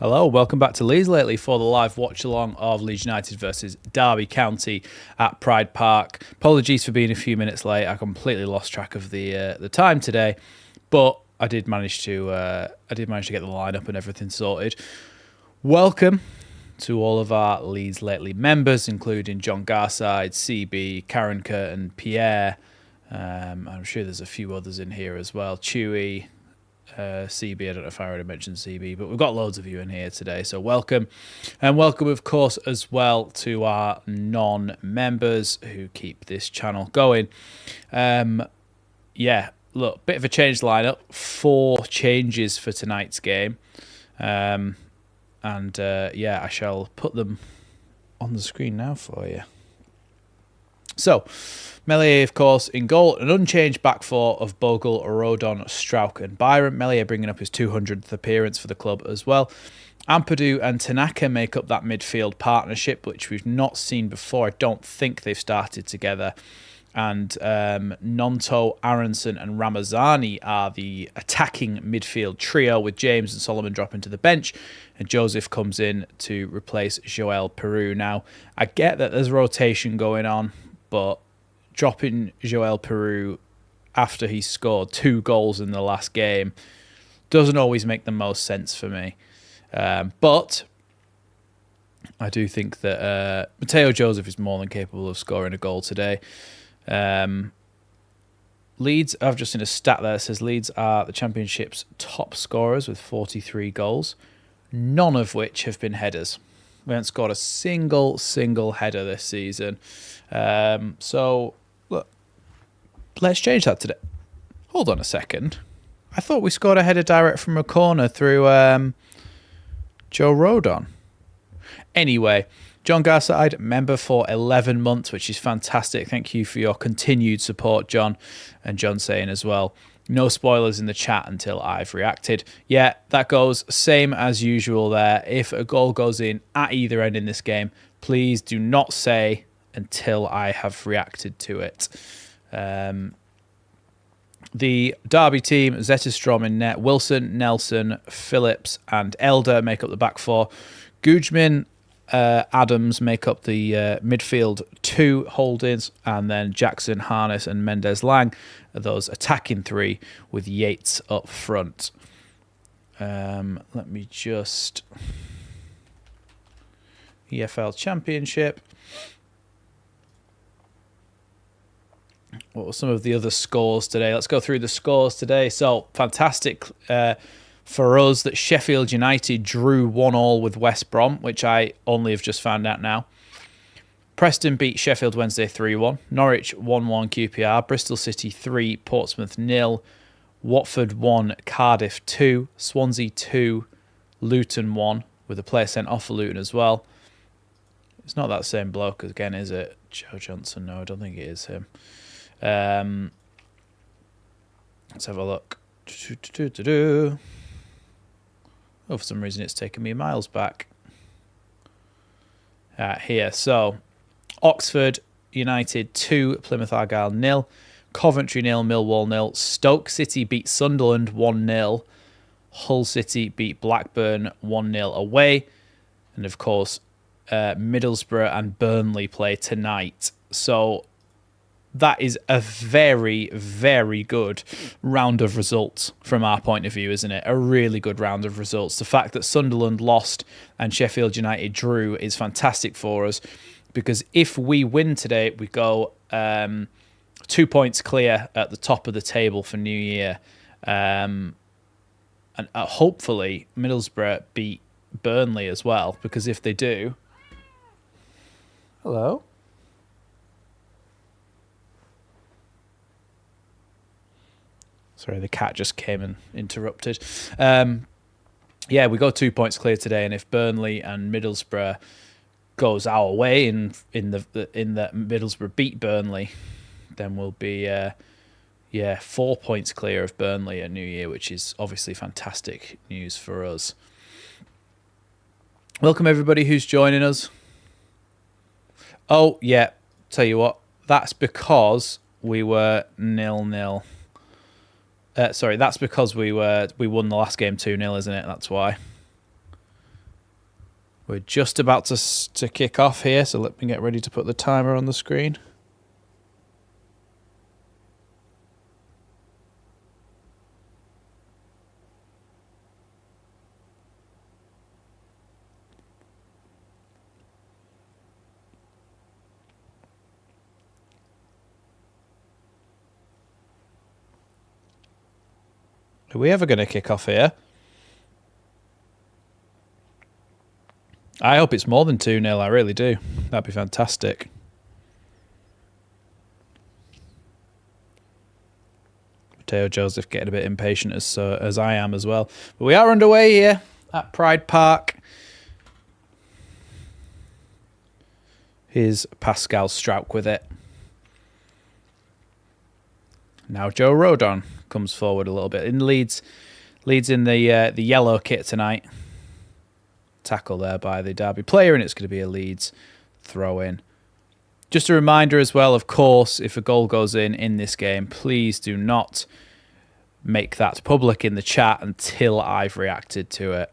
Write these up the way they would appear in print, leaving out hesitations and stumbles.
Hello, welcome back to Leeds Lately for the live watch-along of Leeds United versus Derby County at Pride Park. Apologies for being a few minutes late. I completely lost track of the time today, but I did manage to get the lineup and everything sorted. Welcome to all of our Leeds Lately members, including John Garside, CB, Karenka, and Pierre. I'm sure there's a few others in here as well. Chewy. CB, I don't know if I already mentioned CB, but we've got loads of you in here today, so welcome. And welcome, of course, as well to our non-members who keep this channel going. Look, bit of a changed lineup, 4 changes for tonight's game. I shall put them on the screen now for you. So, Meslier, of course, in goal. An unchanged back four of Bogle, Rodon, Strauch and Byron. Meslier bringing up his 200th appearance for the club as well. Ampadu and Tanaka make up that midfield partnership, which we've not seen before. I don't think they've started together. And Nonto, Aronson and Ramazani are the attacking midfield trio, with James and Solomon dropping to the bench. And Joseph comes in to replace Joel Peru. Now, I get that there's rotation going on, but dropping Joel Peru after he scored 2 goals in the last game doesn't always make the most sense for me. But I do think that Mateo Joseph is more than capable of scoring a goal today. Leeds, I've just seen a stat there that says Leeds are the Championship's top scorers with 43 goals, none of which have been headers. We haven't scored a single header this season. So, look, let's change that today. Hold on a second. I thought we scored a header direct from a corner through Joe Rodon. Anyway, John Garside, member for 11 months, which is fantastic. Thank you for your continued support, John. And John saying as well, no spoilers in the chat until I've reacted. Yeah, that goes same as usual there. If a goal goes in at either end in this game, please do not say until I have reacted to it. The Derby team, Zetterstrom in net, Wilson, Nelson, Phillips and Elder make up the back four. Gujman, Adams make up the midfield 2 holdings, and then Jackson, Harness and Mendez Lang are those attacking 3 with Yates up front. Let me just... EFL Championship. What were some of the other scores today? Let's go through the scores today. So, fantastic for us that Sheffield United drew 1-1 with West Brom, which I only have just found out now. Preston beat Sheffield Wednesday 3-1. Norwich 1-1 QPR. Bristol City 3, Portsmouth 0. Watford 1, Cardiff 2. Swansea 2, Luton 1, with a player sent off for Luton as well. It's not that same bloke again, is it? Joe Johnson? No, I don't think it is him. Let's have a look. Oh, for some reason it's taken me miles back. Here. So, Oxford United 2, Plymouth Argyle 0. Coventry 0, Millwall 0. Stoke City beat Sunderland 1-0. Hull City beat Blackburn 1-0 away. And of course, Middlesbrough and Burnley play tonight. So, that is a very, very good round of results from our point of view, isn't it? A really good round of results. The fact that Sunderland lost and Sheffield United drew is fantastic for us, because if we win today, we go 2 points clear at the top of the table for New Year. And hopefully Middlesbrough beat Burnley as well, because if they do... Hello? Sorry, the cat just came and interrupted. We go 2 points clear today, and if Burnley and Middlesbrough goes our way in the Middlesbrough beat Burnley, then we'll be 4 points clear of Burnley at New Year, which is obviously fantastic news for us. Welcome everybody who's joining us. Oh yeah, tell you what, that's because we were 0-0. That's because we won the last game 2-0, isn't it? That's why. We're just about to kick off here, so let me get ready to put the timer on the screen. Are we ever going to kick off here? I hope it's more than 2-0, I really do. That'd be fantastic. Mateo Joseph getting a bit impatient as I am as well. But we are underway here at Pride Park. Here's Pascal Strauch with it. Now Joe Rodon comes forward a little bit. In Leeds in the yellow kit tonight. Tackle there by the Derby player, and it's going to be a Leeds throw-in. Just a reminder as well, of course, if a goal goes in this game, please do not make that public in the chat until I've reacted to it.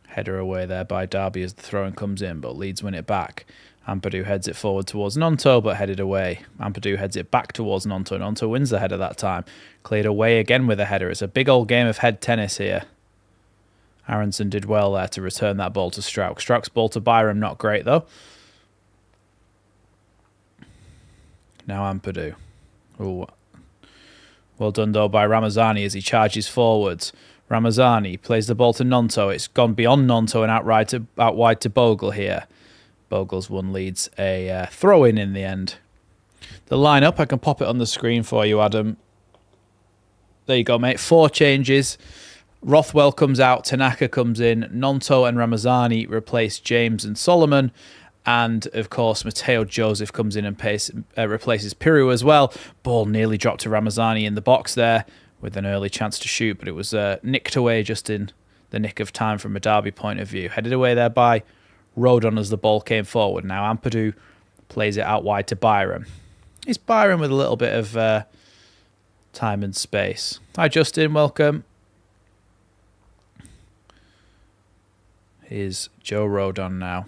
Header away there by Derby as the throw-in comes in, but Leeds win it back. Ampadu heads it forward towards Nonto, but headed away. Ampadu heads it back towards Nonto. Nonto wins the header that time. Cleared away again with a header. It's a big old game of head tennis here. Aronson did well there to return that ball to Strauch. Strauch's ball to Byram, not great though. Now Ampadu. Ooh. Well done though by Ramazani as he charges forwards. Ramazani plays the ball to Nonto. It's gone beyond Nonto and out wide to Bogle here. Bogle's won Leeds a throw-in in the end. The lineup, I can pop it on the screen for you, Adam. There you go, mate. 4 changes. Rothwell comes out. Tanaka comes in. Nonto and Ramazani replace James and Solomon. And, of course, Mateo Joseph comes in and replaces Piru as well. Ball nearly dropped to Ramazani in the box there with an early chance to shoot, but it was nicked away just in the nick of time from a Derby point of view. Headed away there by Rodon as the ball came forward. Now Ampadu plays it out wide to Byram. It's Byram with a little bit of time and space. Hi, Justin. Welcome. Here's Joe Rodon now.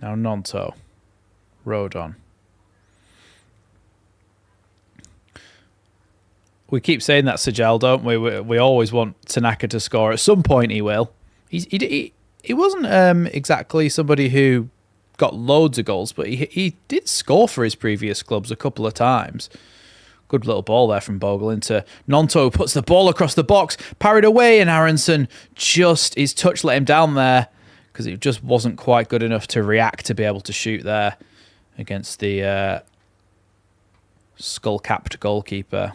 Now Nonto. Rodon. We keep saying that, Sajal, don't we? We always want Tanaka to score. At some point he will. He wasn't exactly somebody who got loads of goals, but he did score for his previous clubs a couple of times. Good little ball there from Bogle into Nonto, puts the ball across the box, parried away, and Aronson just, his touch let him down there because it just wasn't quite good enough to react to be able to shoot there against the skull-capped goalkeeper.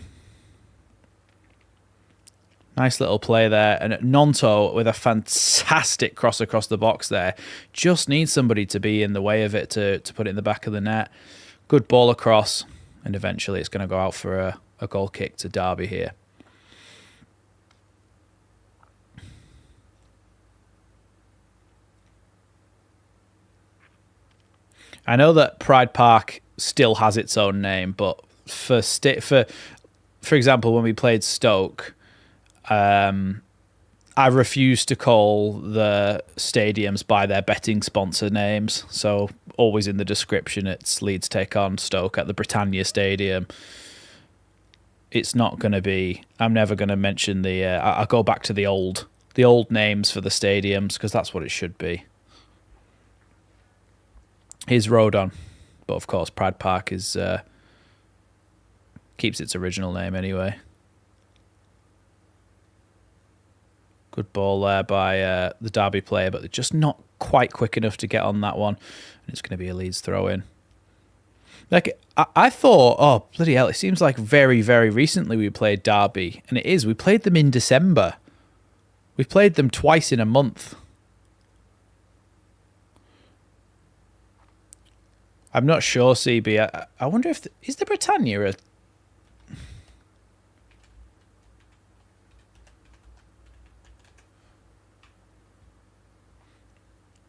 Nice little play there. And Nonto with a fantastic cross across the box there. Just needs somebody to be in the way of it to put it in the back of the net. Good ball across. And eventually it's going to go out for a goal kick to Derby here. I know that Pride Park still has its own name, but for example, when we played Stoke, I refuse to call the stadiums by their betting sponsor names. So always in the description, it's Leeds take on Stoke at the Britannia Stadium. It's not going to be. I'm never going to mention I'll go back to the old names for the stadiums because that's what it should be. Here's Rodon, but of course Pride Park is keeps its original name anyway. Good ball there by the Derby player, but they're just not quite quick enough to get on that one. And it's going to be a Leeds throw-in. Like, I thought, oh, bloody hell, it seems like very, very recently we played Derby. And it is. We played them in December. We've played them twice in a month. I'm not sure, CB. I wonder if... is the Britannia a...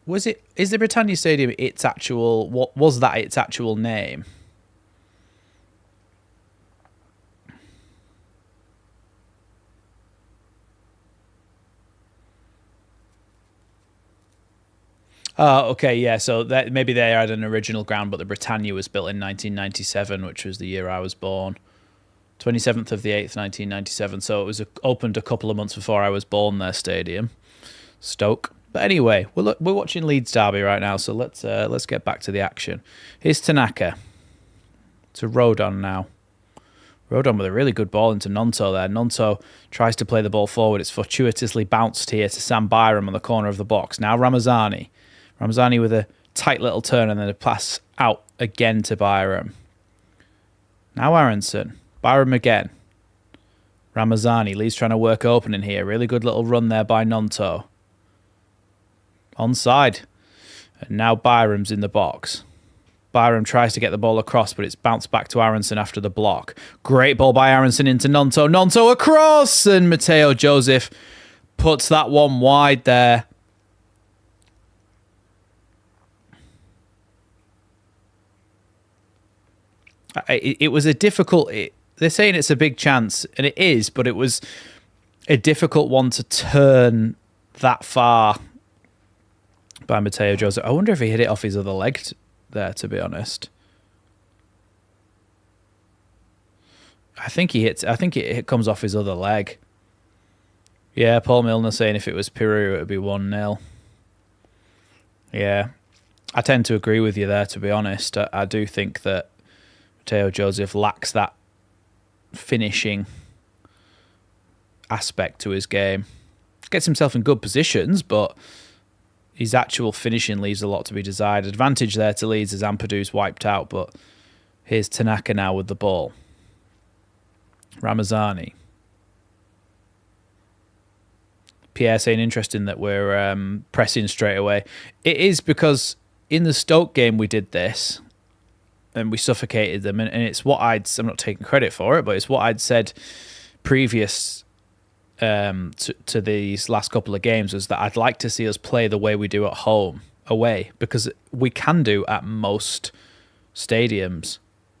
Is the Britannia Stadium its actual? What was that? Its actual name? Oh, okay, yeah. So that maybe they had an original ground, but the Britannia was built in 1997, which was the year I was born. 27th of the 8th, 1997. So it was opened a couple of months before I was born. Their stadium, Stoke. But anyway, we're watching Leeds Derby right now, so let's get back to the action. Here's Tanaka to Rodon now. Rodon with a really good ball into Nonto there. Nonto tries to play the ball forward. It's fortuitously bounced here to Sam Byram on the corner of the box. Now Ramazani. Ramazani with a tight little turn and then a pass out again to Byram. Now Aronson. Byram again. Ramazani. Lee's trying to work opening here. Really good little run there by Nonto. Onside. And now Byram's in the box. Byram tries to get the ball across, but it's bounced back to Aronson after the block. Great ball by Aronson into Nonto. Nonto across! And Mateo Joseph puts that one wide there. It was a difficult... They're saying it's a big chance, and it is, but it was a difficult one to turn that far by Mateo Joseph. I wonder if he hit it off his other leg there, to be honest. I think it comes off his other leg. Yeah, Paul Milner saying if it was Peru, it would be 1-0. Yeah, I tend to agree with you there, to be honest. I do think that Mateo Joseph lacks that finishing aspect to his game. Gets himself in good positions, but his actual finishing leaves a lot to be desired. Advantage there to Leeds as Ampadu's wiped out, but here's Tanaka now with the ball. Ramazani. Pierre saying interesting that we're pressing straight away. It is because in the Stoke game we did this and we suffocated them, and it's what I'm not taking credit for it, but it's what I'd said previous to these last couple of games, was that I'd like to see us play the way we do at home, away, because we can do at most stadiums,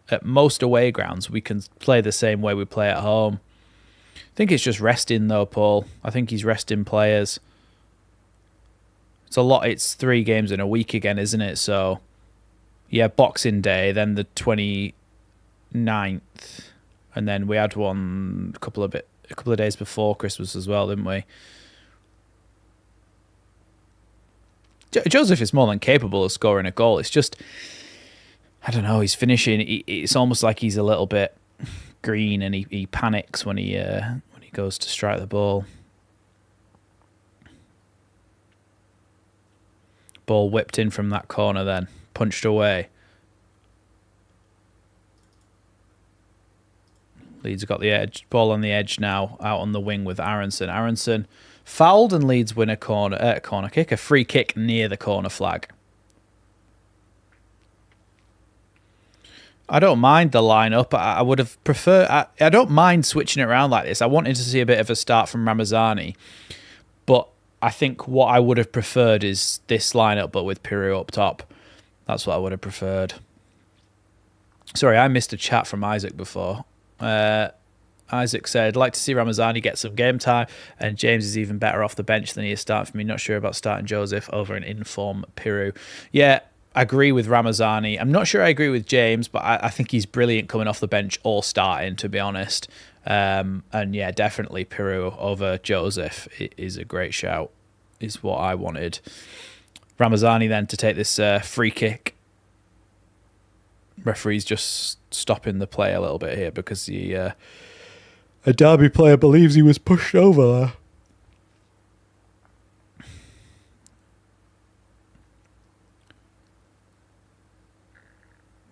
at most away grounds, we can play the same way we play at home. I think it's just resting though, Paul. I think he's resting players. It's a lot. It's 3 games in a week again, isn't it? So yeah, Boxing Day, then the 29th, and then we had one a couple of days before Christmas as well, didn't we? Joseph is more than capable of scoring a goal. It's just, I don't know, he's finishing. It's almost like he's a little bit green, and he panics when he goes to strike the ball. Ball whipped in from that corner, then punched away. Leeds got the edge. Ball on the edge now, out on the wing with Aronson. Aronson fouled, and Leeds win a corner kick, a free kick near the corner flag. I don't mind the lineup. I would have preferred. I don't mind switching it around like this. I wanted to see a bit of a start from Ramazani, but I think what I would have preferred is this lineup, but with Piru up top. That's what I would have preferred. Sorry, I missed a chat from Isaac before. Isaac said, like to see Ramazani get some game time, and James is even better off the bench than he is starting for me. Not sure about starting Joseph over an inform Piru. Yeah, I agree with Ramazani. I'm not sure I agree with James, but I think he's brilliant coming off the bench or starting, to be honest. And yeah, definitely Piru over Joseph is a great shout, is what I wanted. Ramazani then to take this free kick. Referee's just stopping the play a little bit here because a Derby player believes he was pushed over there.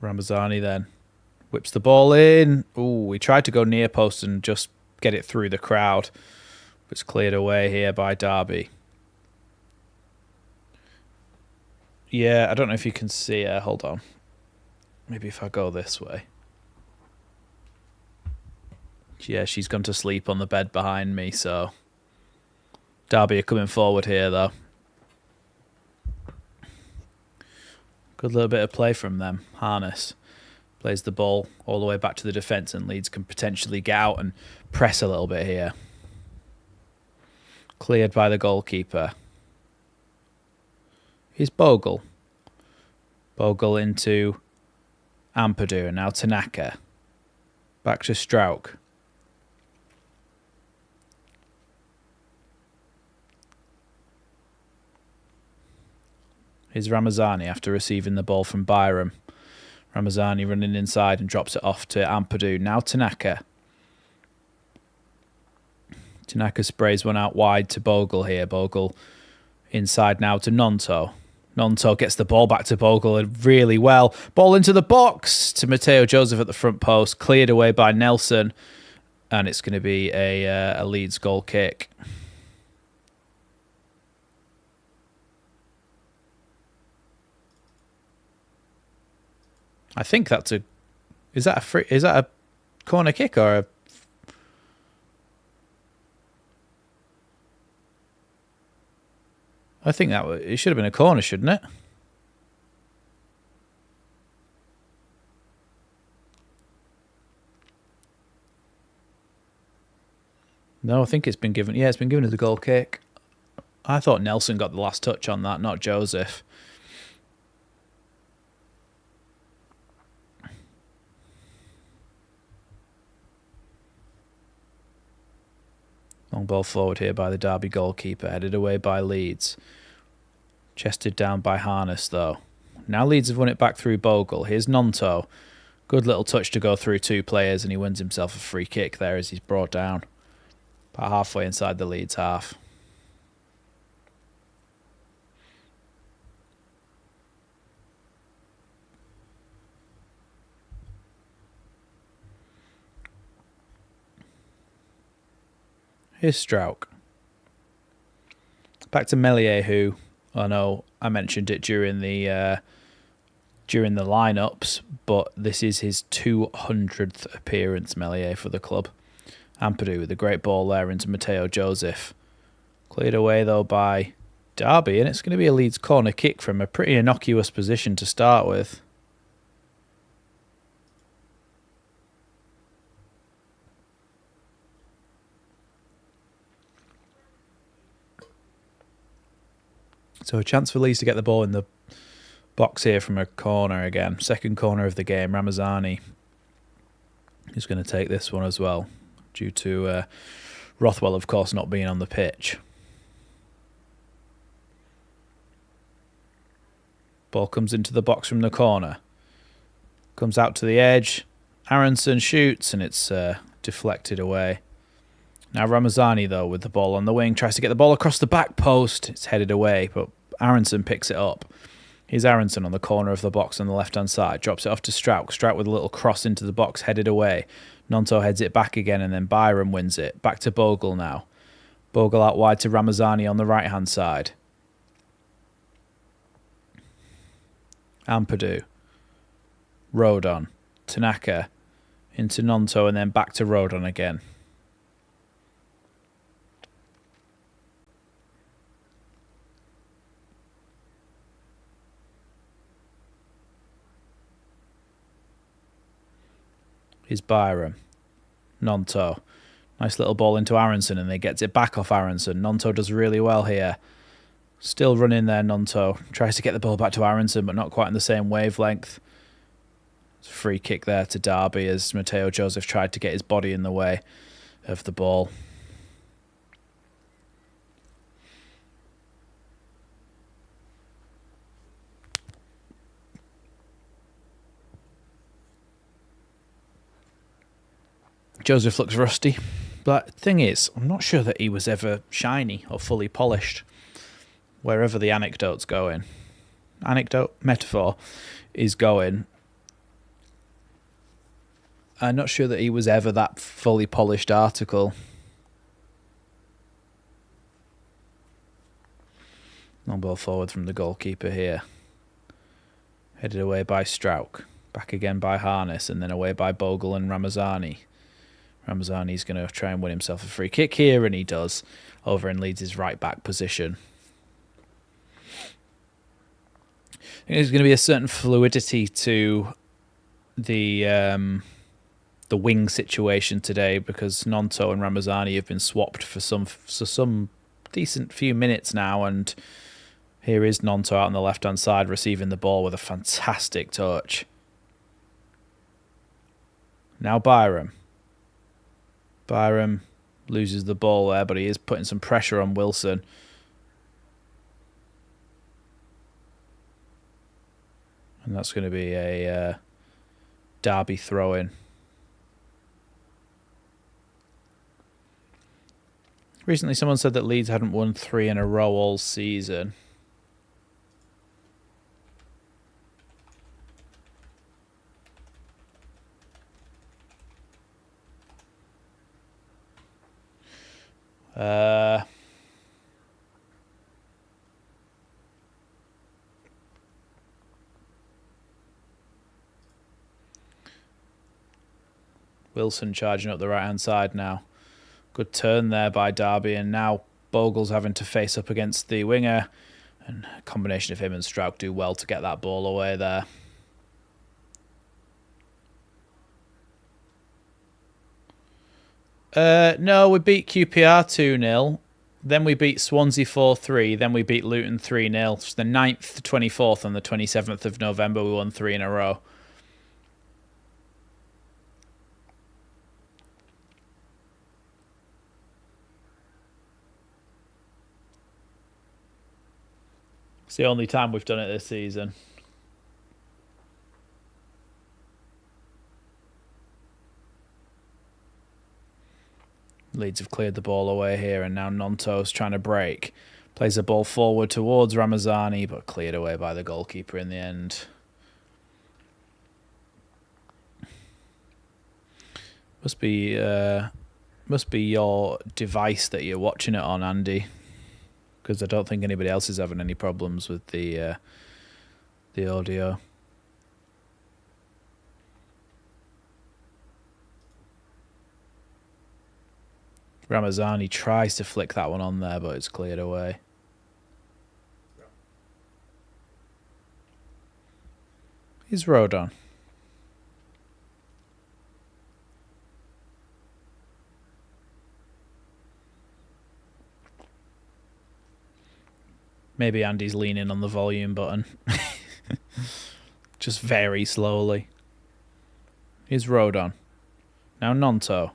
Ramazani then whips the ball in. Ooh, he tried to go near post and just get it through the crowd. It's cleared away here by Derby. Yeah, I don't know if you can see her. Hold on. Maybe if I go this way. Yeah, she's gone to sleep on the bed behind me, so Derby are coming forward here, though. Good little bit of play from them. Harness plays the ball all the way back to the defence, and Leeds can potentially get out and press a little bit here. Cleared by the goalkeeper. Here's Bogle. Bogle into Ampadu, and now Tanaka. Back to Strauch. Here's Ramazani after receiving the ball from Byram. Ramazani running inside and drops it off to Ampadu. Now Tanaka. Tanaka sprays one out wide to Bogle here. Bogle inside now to Nonto. Nonto gets the ball back to Bogle really well. Ball into the box to Mateo Joseph at the front post. Cleared away by Nelson. And it's going to be a Leeds goal kick. I think that's a... Is that a corner kick or a... I think it should have been a corner, shouldn't it? No, I think it's been given. Yeah, it's been given as a goal kick. I thought Nelson got the last touch on that, not Joseph. Long ball forward here by the Derby goalkeeper, headed away by Leeds. Chested down by Harness, though. Now Leeds have won it back through Bogle. Here's Nonto. Good little touch to go through two players, and he wins himself a free kick there as he's brought down. About halfway inside the Leeds half. Here's Strauch. Back to Meslier, who I know I mentioned it during the lineups, but this is his 200th appearance, Meslier, for the club. Ampadu with a great ball there into Mateo Joseph. Cleared away though by Derby, and it's going to be a Leeds corner kick from a pretty innocuous position to start with. So a chance for Leeds to get the ball in the box here from a corner again. Second corner of the game. Ramazani is going to take this one as well, due to Rothwell, of course, not being on the pitch. Ball comes into the box from the corner. Comes out to the edge. Aronson shoots, and it's deflected away. Now Ramazani, though, with the ball on the wing, tries to get the ball across the back post. It's headed away, but Aronson picks it up. Here's Aronson on the corner of the box on the left-hand side. Drops it off to Strauch. Strauch with a little cross into the box, headed away. Nonto heads it back again, and then Byram wins it. Back to Bogle now. Bogle out wide to Ramazani on the right-hand side. Ampadu. Rodon. Tanaka. Into Nonto, and then back to Rodon again. Is Byram. Nonto. Nice little ball into Aronson, and they gets it back off Aronson. Nonto does really well here. Still running there, Nonto. Tries to get the ball back to Aronson, but not quite in the same wavelength. It's a free kick there to Derby as Mateo Joseph tried to get his body in the way of the ball. Joseph looks rusty, but the thing is, I'm not sure that he was ever shiny or fully polished. Wherever the anecdote's going, metaphor is going, I'm not sure that he was ever that fully polished article. Long ball forward from the goalkeeper here. Headed away by Strauch. Back again by Harness, and then away by Bogle and Ramazani. Ramazani's going to try and win himself a free kick here, and he does, over in Leeds' right-back position. I think there's going to be a certain fluidity to the wing situation today because Nonto and Ramazani have been swapped for some decent few minutes now, and here is Nonto out on the left-hand side receiving the ball with a fantastic touch. Now Byram. Byram loses the ball there, but he is putting some pressure on Wilson. And that's going to be a Derby throw-in. Recently someone said that Leeds hadn't won 3 in a row all season. Wilson charging up the right-hand side now. Good turn there by Derby, and now Bogle's having to face up against the winger. And a combination of him and Strauch do well to get that ball away there. No, we beat QPR 2-0. Then we beat Swansea 4-3. Then we beat Luton 3-0. It's the 9th, 24th, and the 27th of November. We won 3 in a row. It's the only time we've done it this season. Leeds have cleared the ball away here, and now Nonto's trying to break. Plays the ball forward towards Ramazani, but cleared away by the goalkeeper in the end. Must be your device that you're watching it on, Andy, because I don't think anybody else is having any problems with the audio. Ramazani tries to flick that one on there, but it's cleared away. He's Rodon. Maybe Andy's leaning on the volume button. Just very slowly. Here's Rodon. Now Nonto.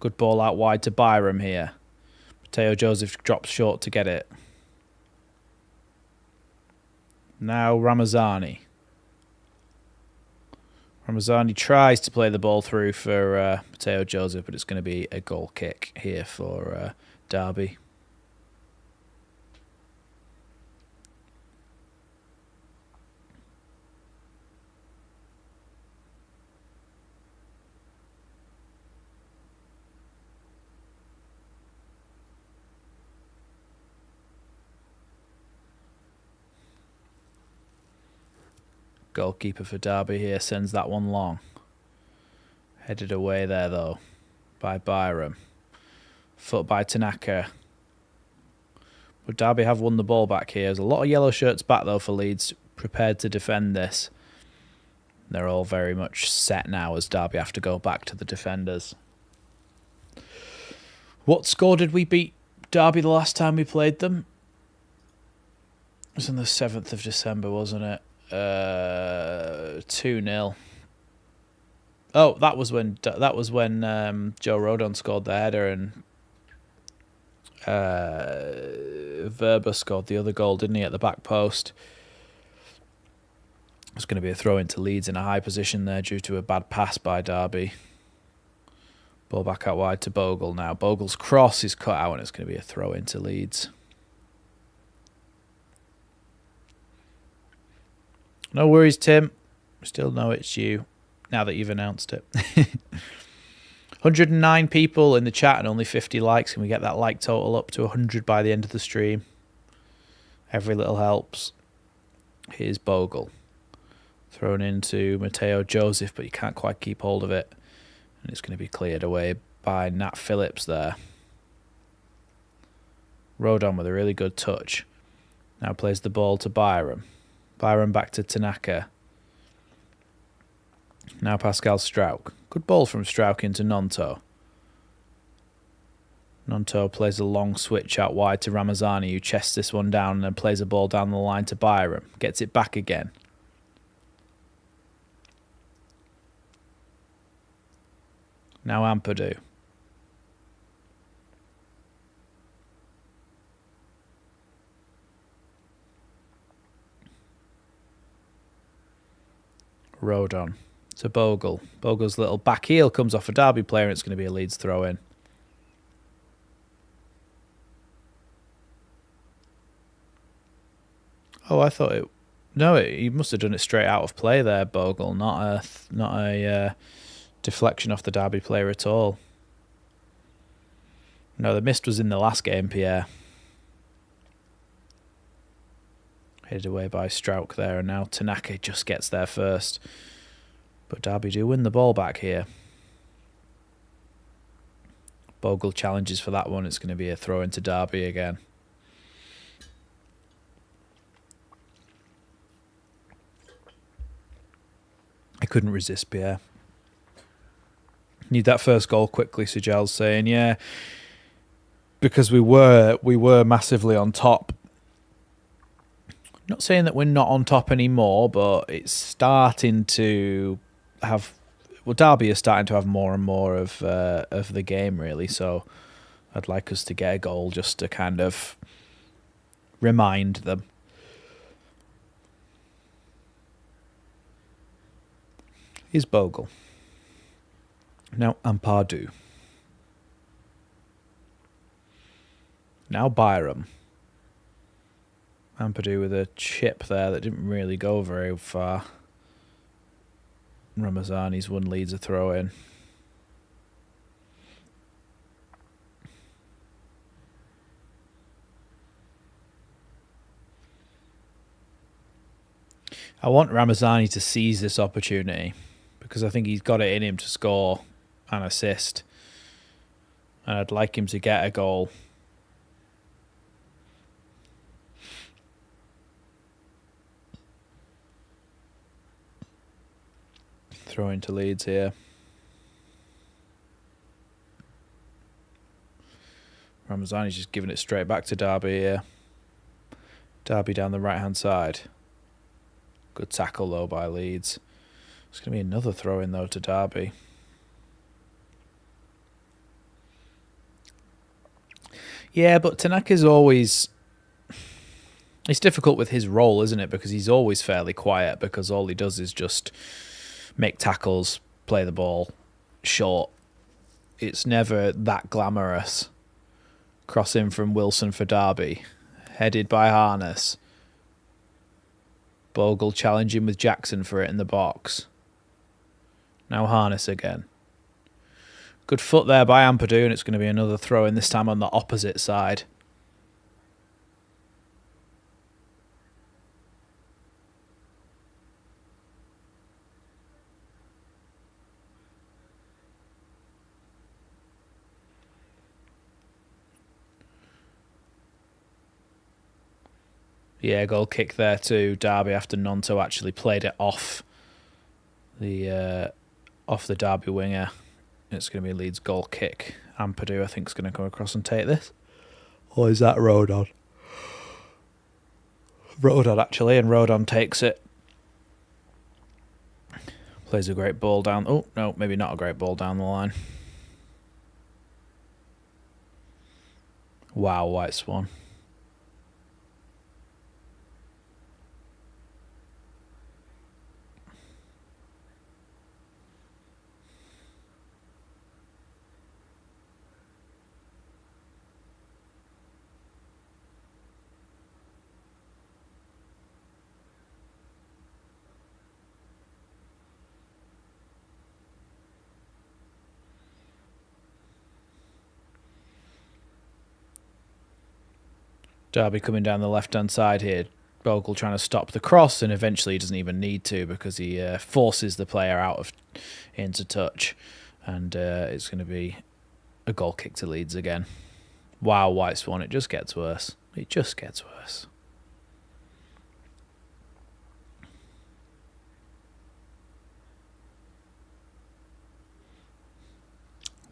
Good ball out wide to Byram here. Mateo Joseph drops short to get it. Now Ramazani. Ramazani tries to play the ball through for Mateo Joseph, but it's going to be a goal kick here for Derby. Goalkeeper for Derby here sends that one long. Headed away there though by Byram. Foot by Tanaka. But Derby have won the ball back here. There's a lot of yellow shirts back though for Leeds, prepared to defend this. They're all very much set now as Derby have to go back to the defenders. What score did we beat Derby the last time we played them? It was on the 7th of December, wasn't it? 2-0. Oh, that was when Joe Rodon scored the header and Verba scored the other goal, didn't he, at the back post? It's going to be a throw into Leeds in a high position there due to a bad pass by Derby. Ball back out wide to Bogle now. Bogle's cross is cut out and it's going to be a throw into Leeds. No worries, Tim. Still know it's you now that you've announced it. 109 people in the chat and only 50 likes. Can we get that like total up to 100 by the end of the stream? Every little helps. Here's Bogle. Thrown into Mateo Joseph, but you can't quite keep hold of it. And it's going to be cleared away by Nat Phillips there. Rodon with a really good touch. Now plays the ball to Byram. Byram back to Tanaka. Now Pascal Strauch. Good ball from Strauch into Nonto. Nonto plays a long switch out wide to Ramazani, who chests this one down and then plays a ball down the line to Byram. Gets it back again. Now Ampadu. Rodon to Bogle. Bogle's little back heel comes off a Derby player and it's going to be a Leeds throw in. Oh, I thought it... No, he must have done it straight out of play there, Bogle. Not a deflection off the Derby player at all. No, the mist was in the last game, Pierre. Headed away by Strauch there, and now Tanaka just gets there first. But Derby do win the ball back here. Bogle challenges for that one. It's going to be a throw into Derby again. I couldn't resist, Pierre. Need that first goal quickly, Sujal's saying. Yeah, because we were massively on top. Not saying that we're not on top anymore, but it's starting to have... Well, Derby is starting to have more and more of the game, really. So I'd like us to get a goal just to kind of remind them. Here's Bogle. Now Ampadu. Now Byram. Ampadu with a chip there that didn't really go very far. Ramazani's one leads a throw in. I want Ramazani to seize this opportunity because I think he's got it in him to score an assist. And I'd like him to get a goal. Throw into Leeds here. Ramazani's just giving it straight back to Derby here. Derby down the right-hand side. Good tackle, though, by Leeds. It's going to be another throw-in, though, to Derby. Yeah, but Tanaka's always... It's difficult with his role, isn't it? Because he's always fairly quiet, because all he does is just make tackles, play the ball short. It's never that glamorous. Cross in from Wilson for Derby. Headed by Harness. Bogle challenging with Jackson for it in the box. Now Harness again. Good foot there by Ampadu, and it's going to be another throw in, this time on the opposite side. Yeah, goal kick there to Derby after Nonto actually played it off the Derby winger. It's going to be Leeds' goal kick. Ampadu, I think, is going to come across and take this. Or is that Rodon? Rodon, actually, and Rodon takes it. Plays a great ball down... Oh, no, maybe not a great ball down the line. Wow, White Swan. Derby coming down the left-hand side here. Bogle trying to stop the cross, and eventually he doesn't even need to because he forces the player into touch. And it's going to be a goal kick to Leeds again. Wow, White Swan, it just gets worse. It just gets worse.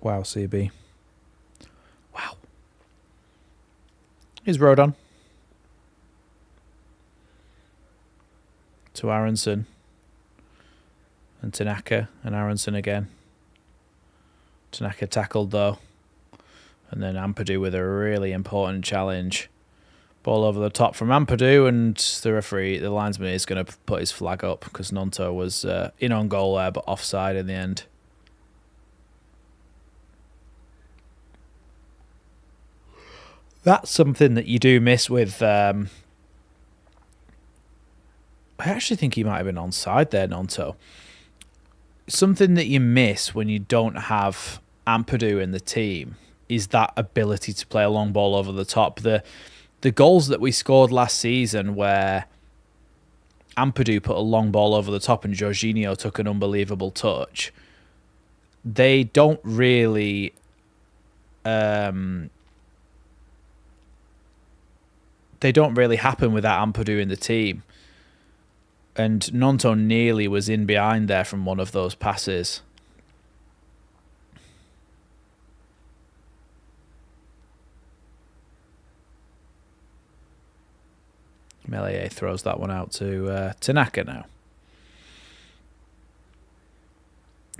Wow, CB. Wow. Here's Rodon. To Aronson. And Tanaka and Aronson again. Tanaka tackled though. And then Ampadu with a really important challenge. Ball over the top from Ampadu, and the referee, the linesman, is going to put his flag up because Nonto was in on goal there, but offside in the end. That's something that you do miss with... I actually think he might have been onside there, Nonto. Something that you miss when you don't have Ampadu in the team is that ability to play a long ball over the top. The goals that we scored last season where Ampadu put a long ball over the top and Jorginho took an unbelievable touch, they don't really happen without Ampadu in the team. And Nonto nearly was in behind there from one of those passes. Melier throws that one out to Tanaka now.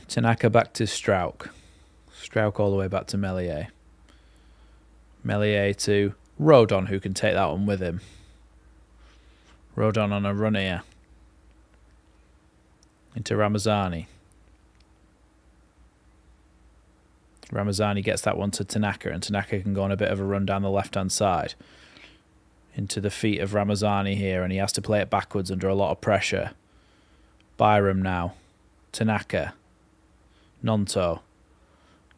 Tanaka back to Strauch. Strauch all the way back to Melier. Melier to Rodon, who can take that one with him. Rodon on a run here. Into Ramazani. Ramazani gets that one to Tanaka, and Tanaka can go on a bit of a run down the left-hand side. Into the feet of Ramazani here, and he has to play it backwards under a lot of pressure. Byram now. Tanaka. Nonto.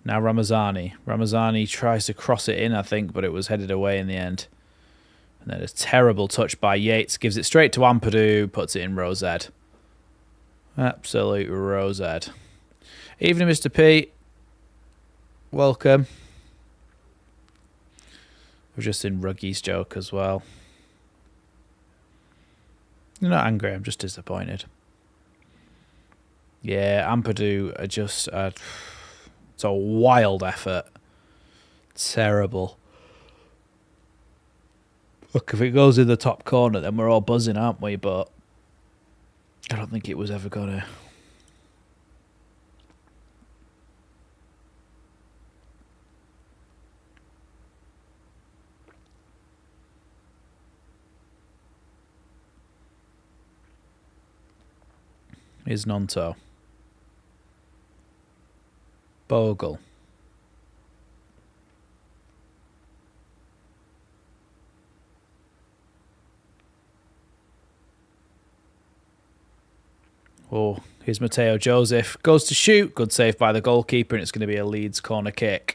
Now Ramazani. Ramazani tries to cross it in, I think, but it was headed away in the end. And then a terrible touch by Yates. Gives it straight to Ampadu, puts it in Rosed. Absolute Rosed. Evening, Mr. P. Welcome. We're just in Ruggy's joke as well. I'm not angry, I'm just disappointed. Yeah, Ampadu are just... it's a wild effort. Terrible. Look, if it goes in the top corner, then we're all buzzing, aren't we? But I don't think it was ever going to... Is Nonto. Bogle. Oh, here's Mateo Joseph. Goes to shoot. Good save by the goalkeeper, and it's going to be a Leeds corner kick.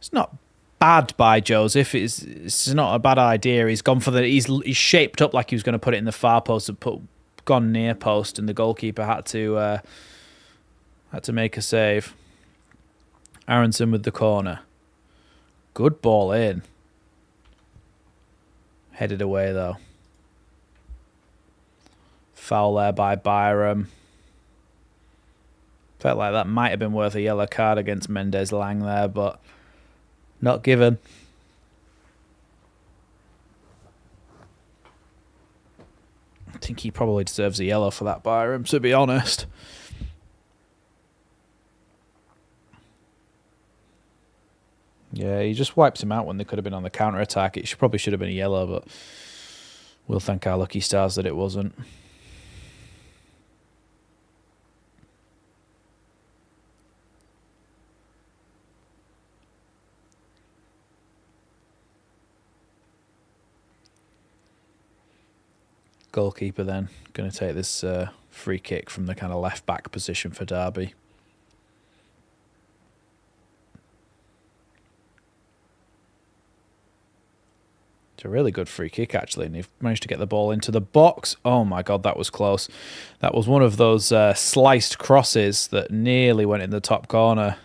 It's not bad by Joseph. It's not a bad idea. He's gone for the... He's shaped up like he was going to put it in the far post and gone near post, and the goalkeeper had to make a save. Aronson with the corner. Good ball in. Headed away though. Foul there by Byram. Felt like that might have been worth a yellow card against Mendes Lang there, but not given. I think he probably deserves a yellow for that, Byram, to be honest. Yeah, he just wipes him out when they could have been on the counter-attack. It probably should have been a yellow, but we'll thank our lucky stars that it wasn't. Goalkeeper then going to take this free kick from the kind of left back position for Derby. It's a really good free kick actually, and they've managed to get the ball into the box. Oh my god, that was close. That was one of those sliced crosses that nearly went in the top corner.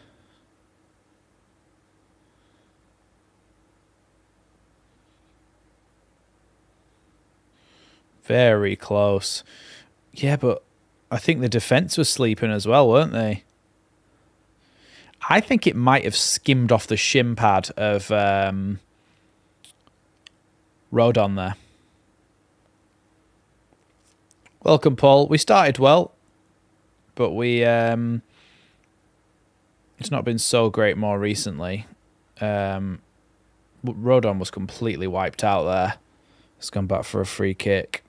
Very close. Yeah, but I think the defence was sleeping as well, weren't they? I think it might have skimmed off the shin pad of Rodon there. Welcome, Paul. We started well, but it's not been so great more recently. Rodon was completely wiped out there. It's gone back for a free kick.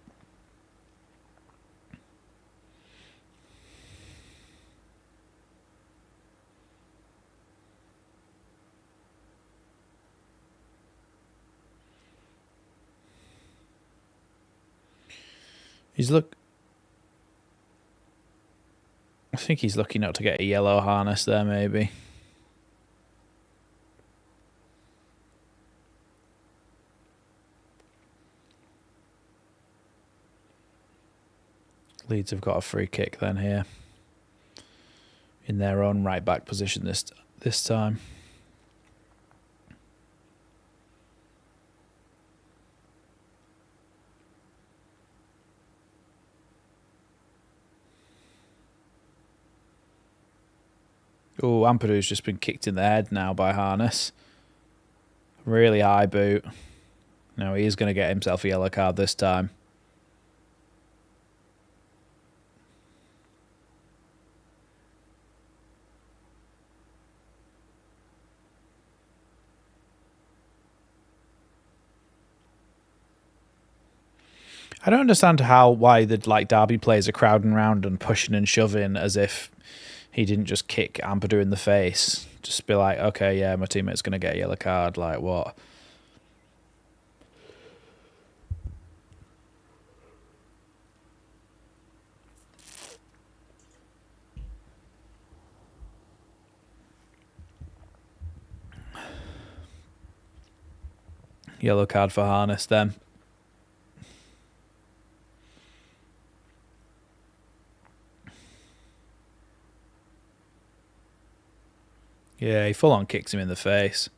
I think he's lucky not to get a yellow harness there, maybe. Leeds have got a free kick then here. In their own right back position this time. Oh, Ampadu's just been kicked in the head now by Harness. Really high boot. No, he is going to get himself a yellow card this time. I don't understand why the Derby players are crowding around and pushing and shoving as if he didn't just kick Ampadu in the face. Just be like, okay, yeah, my teammate's going to get a yellow card. Like, what? Yellow card for Harness then. Yeah, he full on kicks him in the face.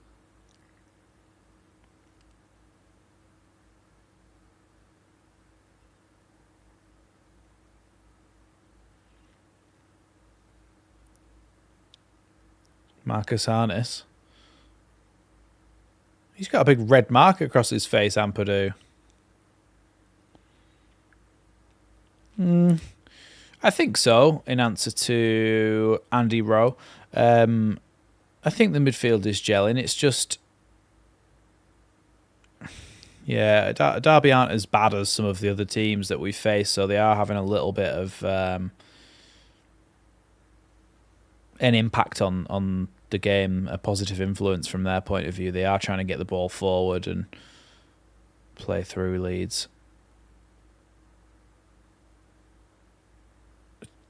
Marcus Harness. He's got a big red mark across his face, Ampadu. I think so, in answer to Andy Rowe. I think the midfield is gelling. It's just... Yeah, Derby aren't as bad as some of the other teams that we face, so they are having a little bit of an impact on the game, a positive influence from their point of view. They are trying to get the ball forward and play through Leeds.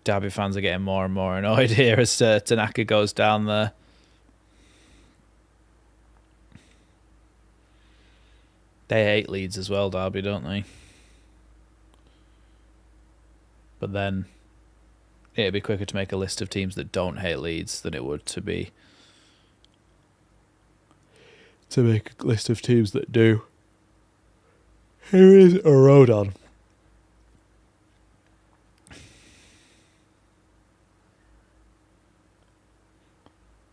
Derby fans are getting more and more annoyed here as Tanaka goes down there. They hate Leeds as well, Derby, don't they? But then it'd be quicker to make a list of teams that don't hate Leeds than it would to make a list of teams that do. Here is a Rodon.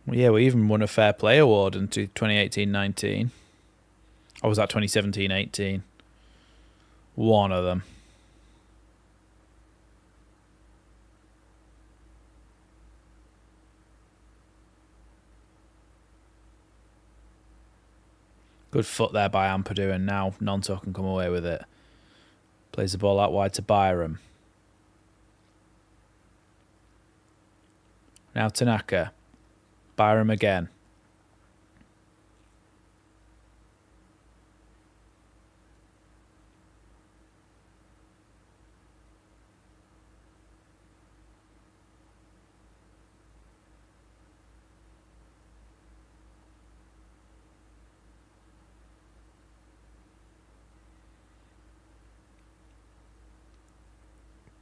Well, yeah, we even won a Fair Play Award in 2018-19. Or was that 2017-18? One of them. Good foot there by Ampadu, and now Nonto can come away with it. Plays the ball out wide to Byram. Now Tanaka. Byram again.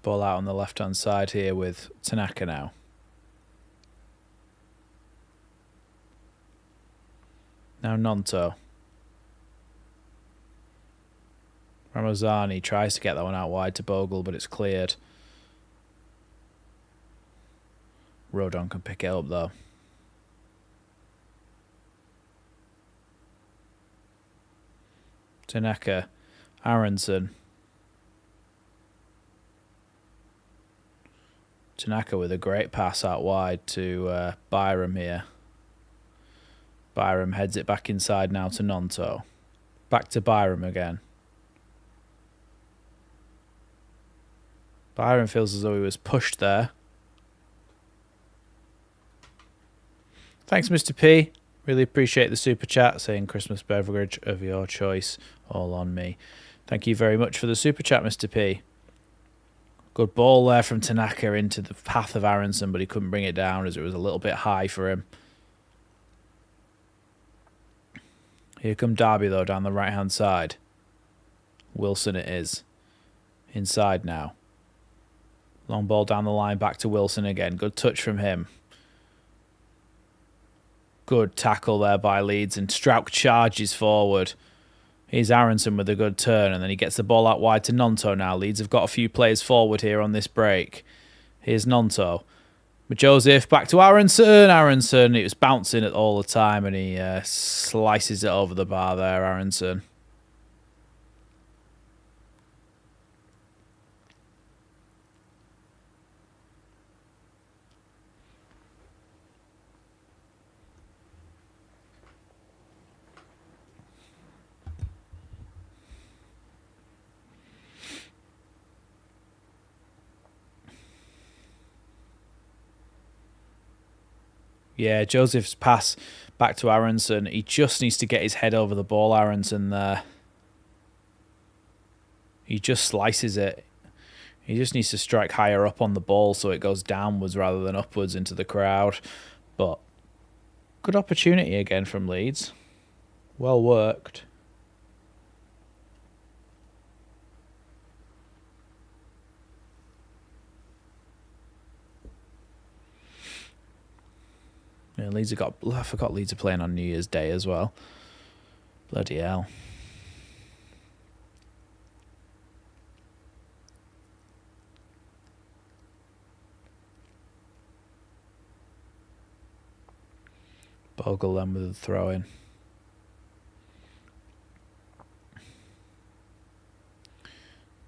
Ball out on the left-hand side here with Tanaka now. Now Nonto. Ramazani tries to get that one out wide to Bogle, but it's cleared. Rodon can pick it up, though. Tanaka. Aronson. Tanaka with a great pass out wide to Byram here. Byram heads it back inside now to Nonto. Back to Byram again. Byram feels as though he was pushed there. Thanks, Mr. P. Really appreciate the super chat saying Christmas beverage of your choice, all on me. Thank you very much for the super chat, Mr. P. Good ball there from Tanaka into the path of Aronson, but he couldn't bring it down as it was a little bit high for him. Here come Derby, though, down the right-hand side. Wilson it is. Inside now. Long ball down the line, back to Wilson again. Good touch from him. Good tackle there by Leeds, and Strauch charges forward. Here's Aronson with a good turn, and then he gets the ball out wide to Nonto now. Leeds have got a few players forward here on this break. Here's Nonto. Joseph back to Aronson. Aronson, it was bouncing it all the time, and he slices it over the bar there, Aronson. Yeah, Joseph's pass back to Aronson. He just needs to get his head over the ball, Aronson, there. He just slices it. He just needs to strike higher up on the ball so it goes downwards rather than upwards into the crowd. But good opportunity again from Leeds. Well worked. Yeah, Leeds have got... I forgot Leeds are playing on New Year's Day as well. Bloody hell. Bogle then with the throw in.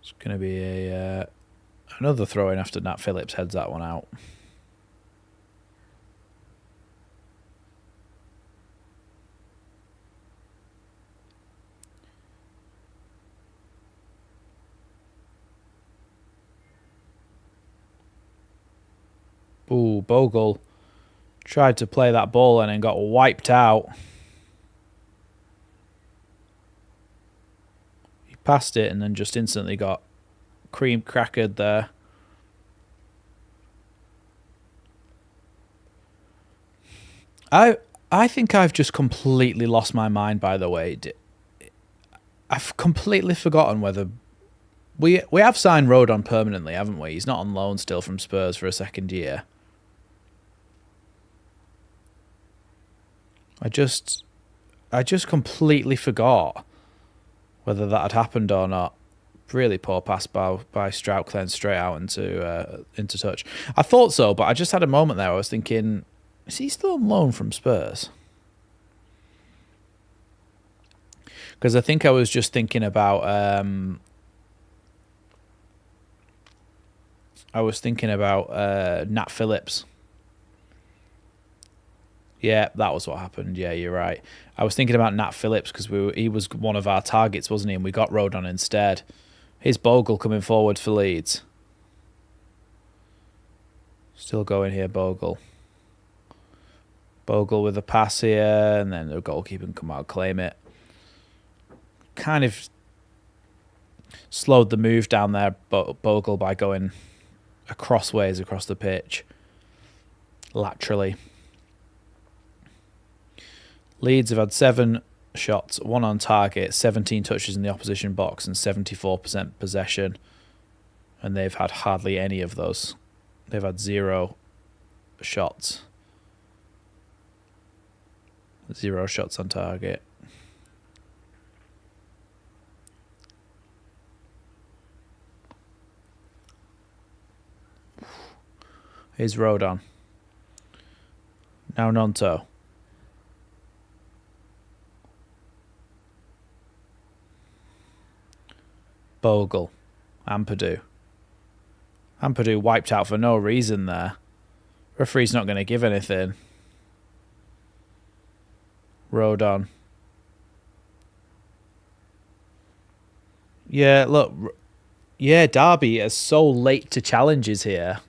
It's going to be a another throw in after Nat Phillips heads that one out. Ooh, Bogle tried to play that ball and then got wiped out. He passed it and then just instantly got cream crackered there. I think I've just completely lost my mind, by the way. I've completely forgotten whether... We have signed Rodon permanently, haven't we? He's not on loan still from Spurs for a second year. I just completely forgot whether that had happened or not. Really poor pass by Strauch then straight out into touch. I thought so, but I just had a moment there. I was thinking, is he still on loan from Spurs? Because I think I was just thinking about Nat Phillips. Yeah, that was what happened. Yeah, you're right. I was thinking about Nat Phillips because he was one of our targets, wasn't he? And we got Rodon instead. Here's Bogle coming forward for Leeds. Still going here, Bogle. Bogle with a pass here, and then the goalkeeper can come out and claim it. Kind of slowed the move down there, Bogle, by going crossways across the pitch. Laterally. Leeds have had 7 shots, 1 on target, 17 touches in the opposition box, and 74% possession. And they've had hardly any of those. They've had 0 shots. 0 shots on target. Here's Rodon. Now Nonto. Bogle. Ampadu. Ampadu wiped out for no reason there. Referee's not going to give anything. Rodon. Yeah, look. Yeah, Derby is so late to challenges here.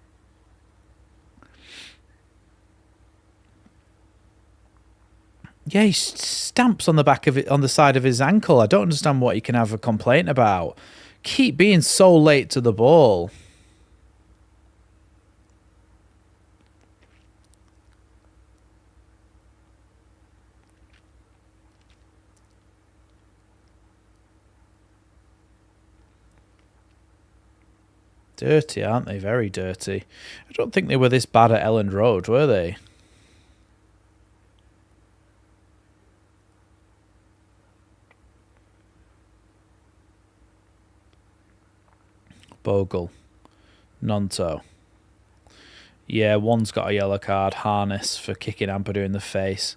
Yeah, he stamps on the back of it, on the side of his ankle. I don't understand what he can have a complaint about. Keep being so late to the ball. Dirty, aren't they? Very dirty. I don't think they were this bad at Elland Road, were they? Bogle. Nonto. Yeah, one's got a yellow card. Harness for kicking Ampadu in the face.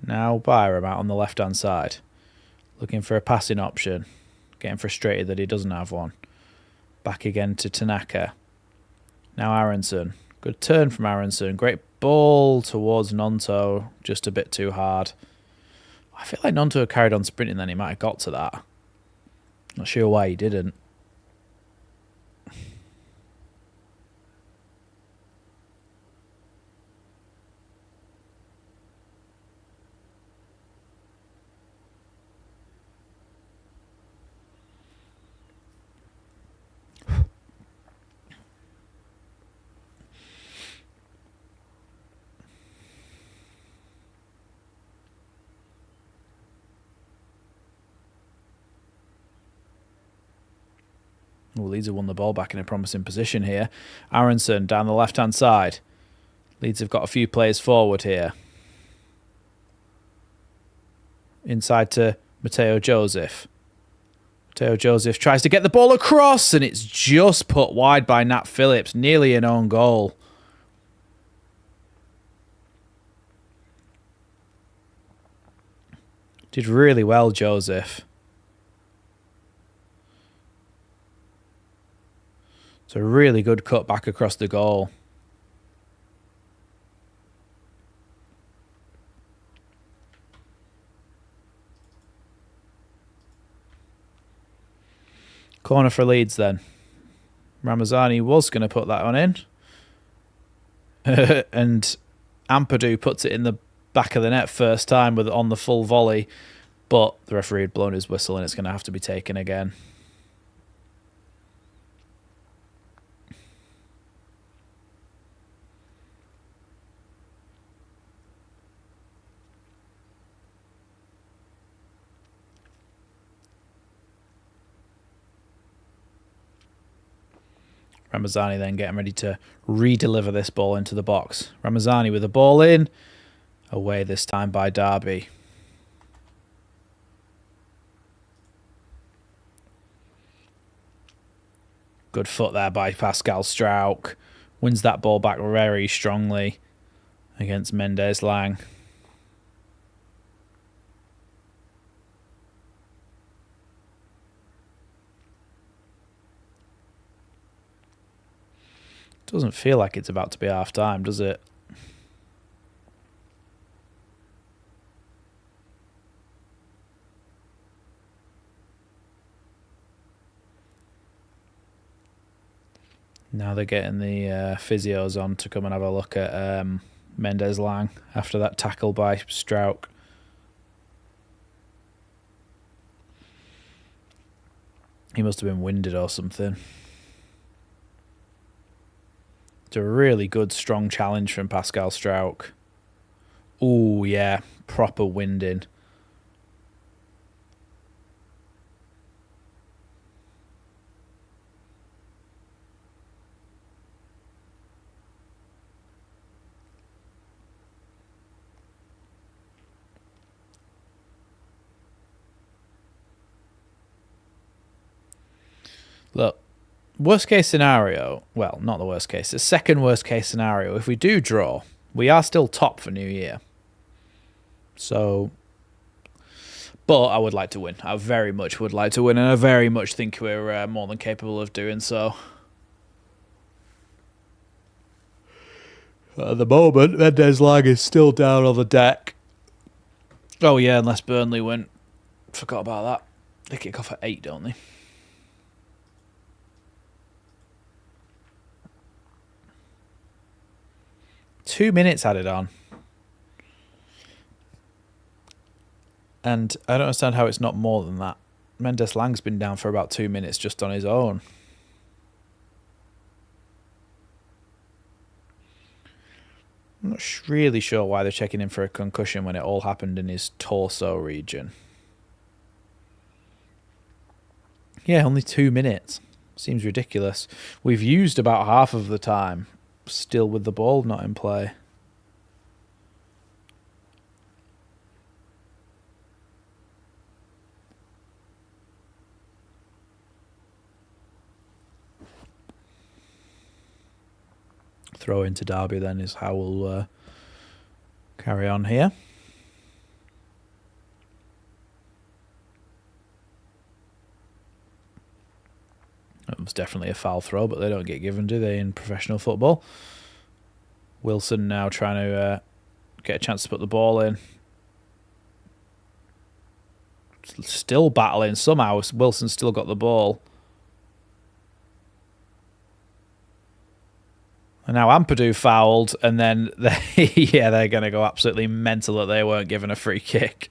Now Byram out on the left-hand side. Looking for a passing option. Getting frustrated that he doesn't have one. Back again to Tanaka. Now Aronson. Good turn from Aronson. Great ball towards Nonto. Just a bit too hard. I feel like Nonto carried on sprinting then. He might have got to that. Not sure why he didn't. Well, Leeds have won the ball back in a promising position here. Aronson down the left-hand side. Leeds have got a few players forward here. Inside to Mateo Joseph. Mateo Joseph tries to get the ball across, and it's just put wide by Nat Phillips. Nearly an own goal. Did really well, Joseph. It's a really good cut back across the goal. Corner for Leeds then. Ramazani was going to put that one in. And Ampadu puts it in the back of the net first time with on the full volley. But the referee had blown his whistle and it's going to have to be taken again. Ramazani then getting ready to re-deliver this ball into the box. Ramazani with the ball in. Away this time by Derby. Good foot there by Pascal Strauch. Wins that ball back very strongly against Mendes Lang. Doesn't feel like it's about to be half time, does it? Now they're getting the physios on to come and have a look at Mendes Lang after that tackle by Strauch. He must have been winded or something. It's a really good, strong challenge from Pascal Strauch. Oh, yeah. Proper winding. Look, Worst case scenario, well, not the worst case, the second worst case scenario, if we do draw, we are still top for New Year. So, but I would like to win. I very much would like to win, and I very much think we're more than capable of doing so. At the moment, Mendes Lang is still down on the deck. Oh yeah, unless Burnley win. Forgot about that. They kick off at 8, don't they? Two minutes added on. And I don't understand how it's not more than that. Mendes Lang's been down for about 2 minutes just on his own. I'm not really sure why they're checking him for a concussion when it all happened in his torso region. Yeah, only 2 minutes. Seems ridiculous. We've used about half of the time, still with the ball not in play. Throw into Derby then is how we'll carry on here. It was definitely a foul throw, but they don't get given, do they, in professional football? Wilson now trying to get a chance to put the ball in. Still battling somehow. Wilson's still got the ball. And now Ampadu fouled, and then they're going to go absolutely mental that they weren't given a free kick.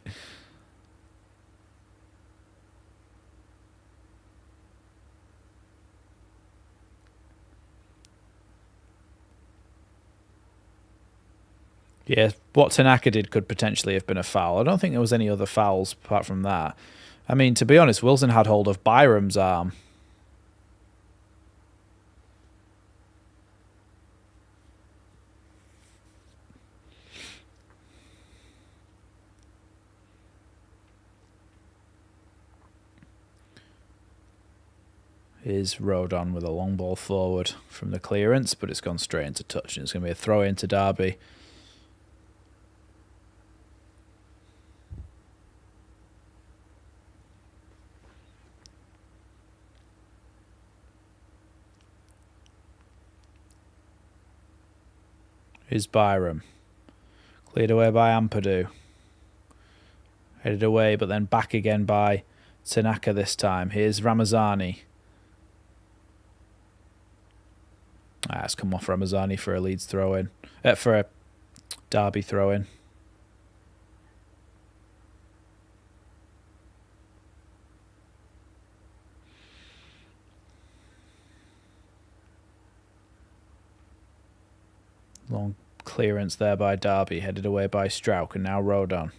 Yeah, what Tanaka did could potentially have been a foul. I don't think there was any other fouls apart from that. I mean, to be honest, Wilson had hold of Byram's arm. Is Rodon with a long ball forward from the clearance, but it's gone straight into touch, and it's going to be a throw into Derby. Is Byram. Cleared away by Ampadu. Headed away, but then back again by Tanaka this time. Here's Ramazani. It's come off Ramazani for a Leeds throw-in. For a Derby throw-in. Long clearance there by Derby, headed away by Strauch, and now Rodon.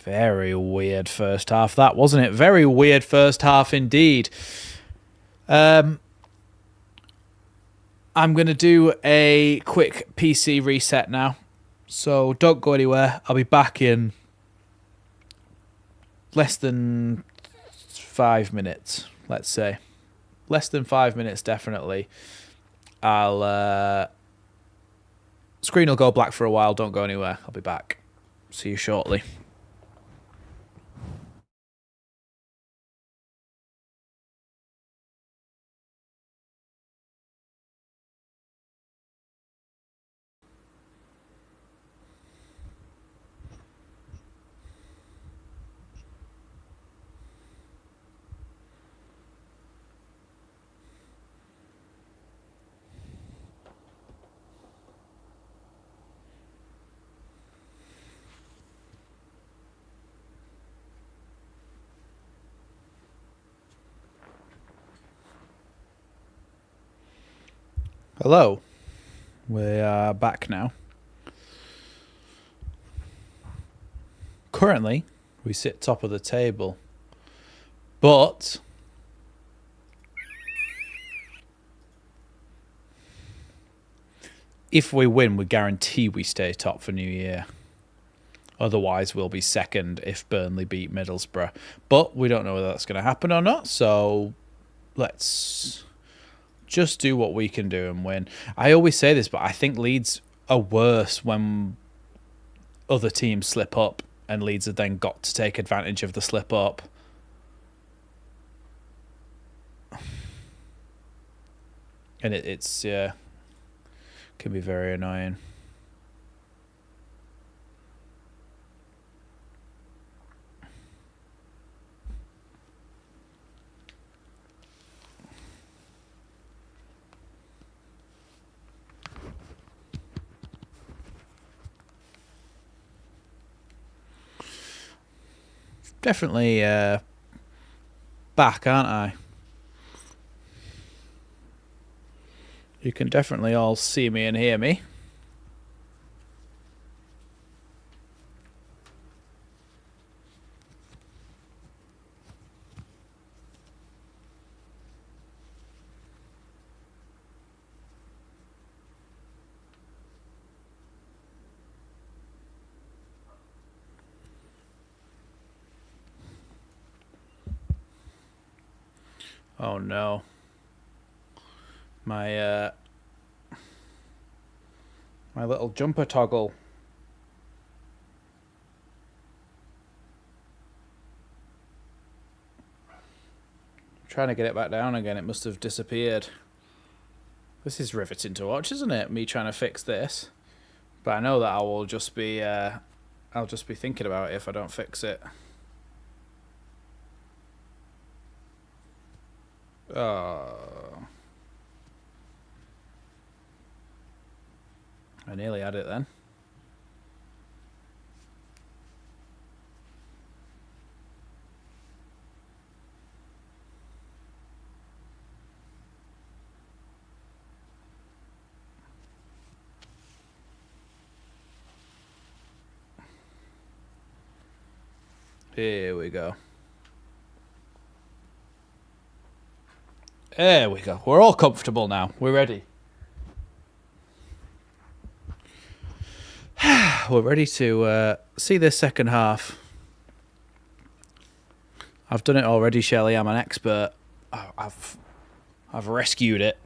Very weird first half, that, wasn't it? Very weird first half indeed. I'm going to do a quick PC reset now. So don't go anywhere. I'll be back in less than 5 minutes, let's say. Less than 5 minutes, definitely. Screen will go black for a while. Don't go anywhere. I'll be back. See you shortly. Hello. We are back now. Currently, we sit top of the table. But if we win, we guarantee we stay top for New Year. Otherwise, we'll be second if Burnley beat Middlesbrough. But we don't know whether that's going to happen or not. So let's just do what we can do and win. I always say this, but I think Leeds are worse when other teams slip up and Leeds have then got to take advantage of the slip up. And it's can be very annoying. Definitely back, aren't I? You can definitely all see me and hear me. Oh no. My my little jumper toggle. Trying to get it back down again. It must have disappeared. This is riveting to watch, isn't it? Me trying to fix this. But I know that I will just be I'll just be thinking about it if I don't fix it. Oh. I nearly had it then. Here we go. There we go. We're all comfortable now. We're ready. We're ready to see this second half. I've done it already, Shelley. I'm an expert. I've rescued it.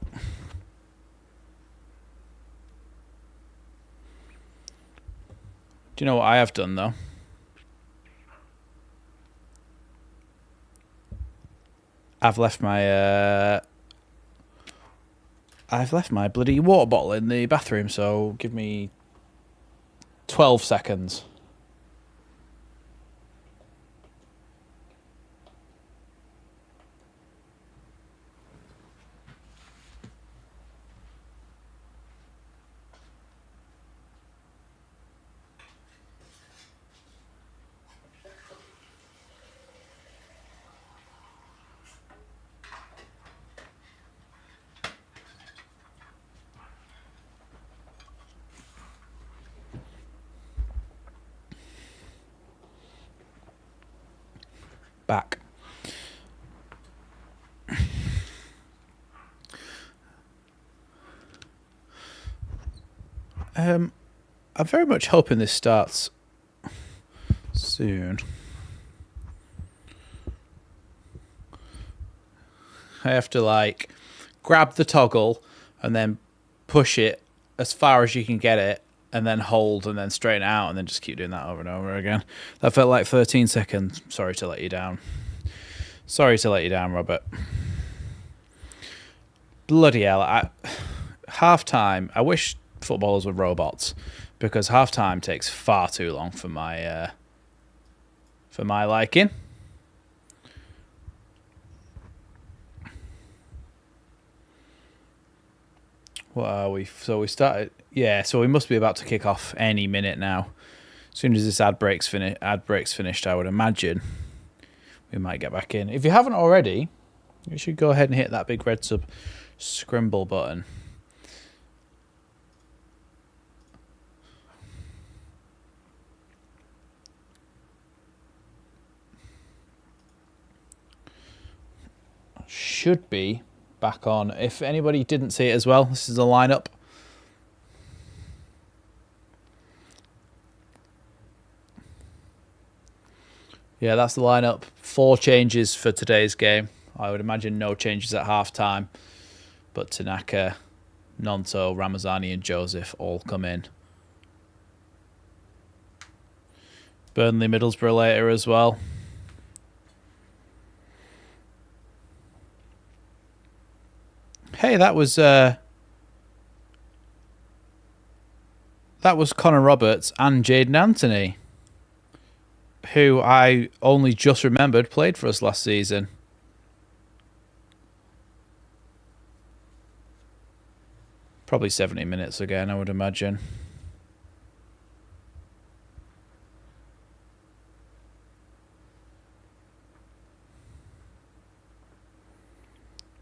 Do you know what I have done though? I've left my bloody water bottle in the bathroom, so give me 12 seconds. Back. I'm very much hoping this starts soon. I have to like grab the toggle and then push it as far as you can get it and then hold and then straighten it out and then just keep doing that over and over again. That felt like 13 seconds. Sorry to let you down. Sorry to let you down, Robert. Bloody hell. Half-time, I wish footballers were robots because half-time takes far too long for my liking. What are we? So we started. Yeah, so we must be about to kick off any minute now. As soon as this ad break's finished, I would imagine we might get back in. If you haven't already, you should go ahead and hit that big red scrimble button. Should be back on. If anybody didn't see it as well, this is the lineup. Yeah, that's the lineup. 4 changes for today's game. I would imagine no changes at half-time. But Tanaka, Nonto, Ramazani and Joseph all come in. Burnley, Middlesbrough later as well. Hey, that was Connor Roberts and Jayden Anthony, who I only just remembered played for us last season. Probably 70 minutes again, I would imagine.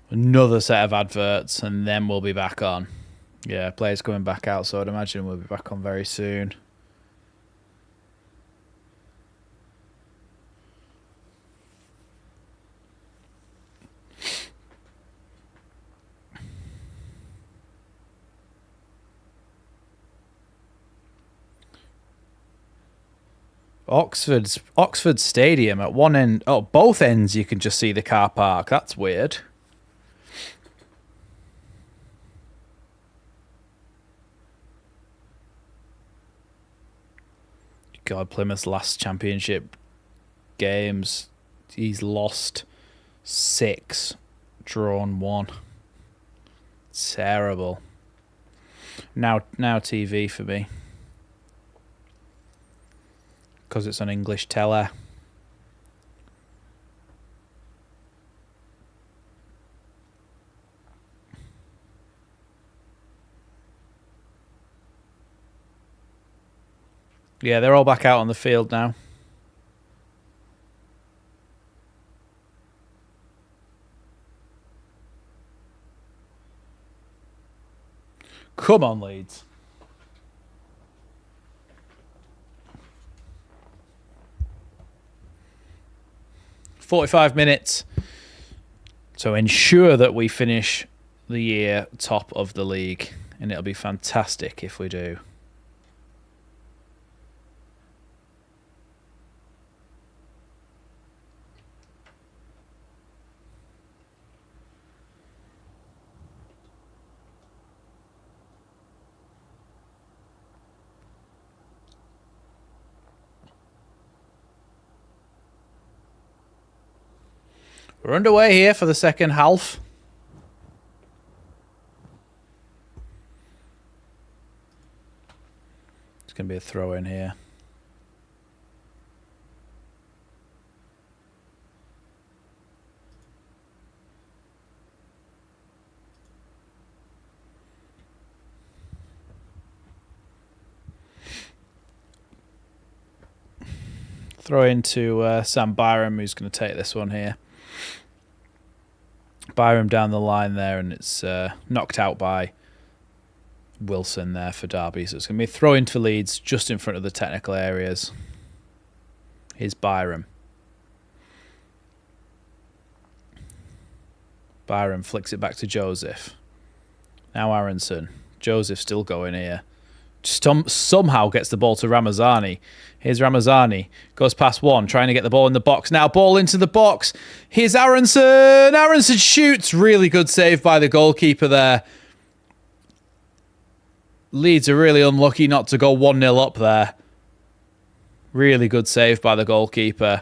Another set of adverts, and then we'll be back on. Yeah, players coming back out, so I'd imagine we'll be back on very soon. Oxford Stadium at one end. Oh, both ends you can just see the car park. That's weird. God, Plymouth's last championship games, he's lost 6, drawn 1. Terrible. Now TV for me, because it's on English telly. Yeah, they're all back out on the field now. Come on, Leeds. "45 minutes to ensure that we finish the year top of the league, and it'll be fantastic if we do." We're underway here for the second half. It's going to be a throw in here. Throw into Sam Byram, who's going to take this one here. Byram down the line there, and it's knocked out by Wilson there for Derby. So it's going to be a throw in for Leeds just in front of the technical areas. Here's Byram. Byram flicks it back to Joseph. Now Aronson. Joseph still going here. Somehow gets the ball to Ramazani. Here's Ramazani. Goes past one, trying to get the ball in the box. Now ball into the box. Here's Aronson. Aronson shoots. Really good save by the goalkeeper there. Leeds are really unlucky not to go 1-0 up there. Really good save by the goalkeeper.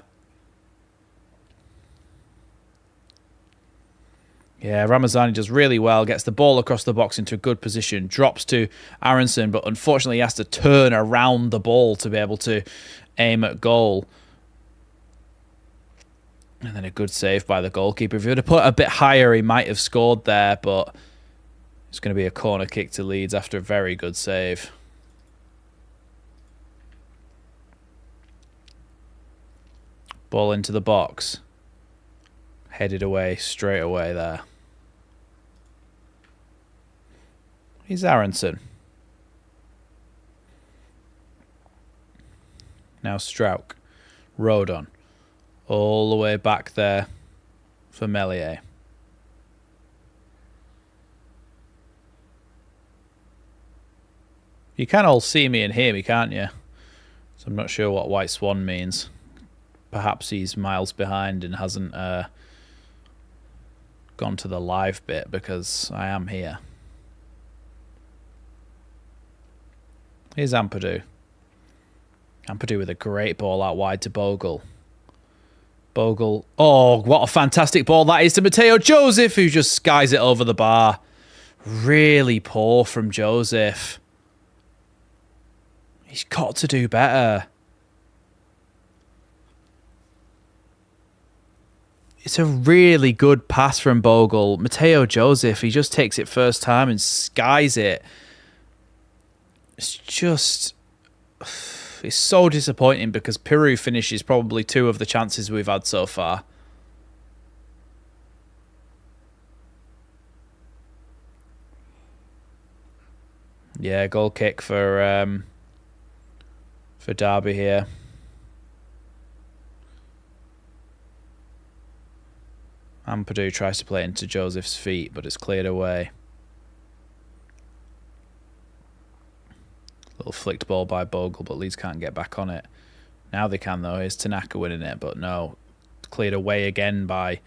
Yeah, Ramazani does really well, gets the ball across the box into a good position, drops to Aronson, but unfortunately he has to turn around the ball to be able to aim at goal. And then a good save by the goalkeeper. If he would have put a bit higher, he might have scored there, but it's going to be a corner kick to Leeds after a very good save. Ball into the box. Headed away, straight away there. Here's Aronson. Now Strauch. Rodon. All the way back there for Meslier. You can all see me and hear me, can't you? So I'm not sure what White Swan means. perhaps he's miles behind and hasn't gone to the live bit, because I am here. Here's Ampadu. Ampadu with a great ball out wide to Bogle. Bogle. Oh, what a fantastic ball that is to Mateo Joseph, who just skies it over the bar. Really poor from Joseph. He's got to do better. It's a really good pass from Bogle. Mateo Joseph, he just takes it first time and skies it. It's just... It's so disappointing because Peru finishes probably 2 of the chances we've had so far. Yeah, goal kick for Derby here. Ampadu tries to play it into Joseph's feet, but it's cleared away. Little flicked ball by Bogle, but Leeds can't get back on it. Now they can, though. Here's Tanaka winning it, but no. Cleared away again by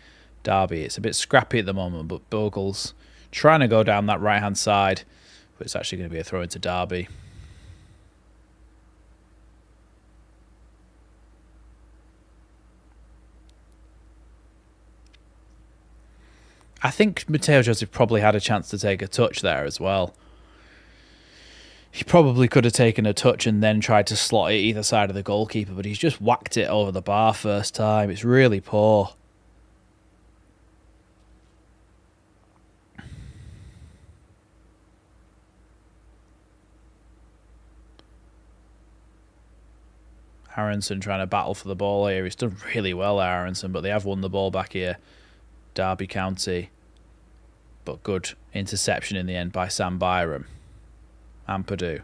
Derby. It's a bit scrappy at the moment, but Bogle's trying to go down that right-hand side, but it's actually going to be a throw into Derby. I think Mateo Joseph probably had a chance to take a touch there as well. He probably could have taken a touch and then tried to slot it either side of the goalkeeper, but he's just whacked it over the bar first time. It's really poor. Aronson trying to battle for the ball here. He's done really well, Aronson, but they have won the ball back here. Derby County. But good interception in the end by Sam Byram. Ampadu.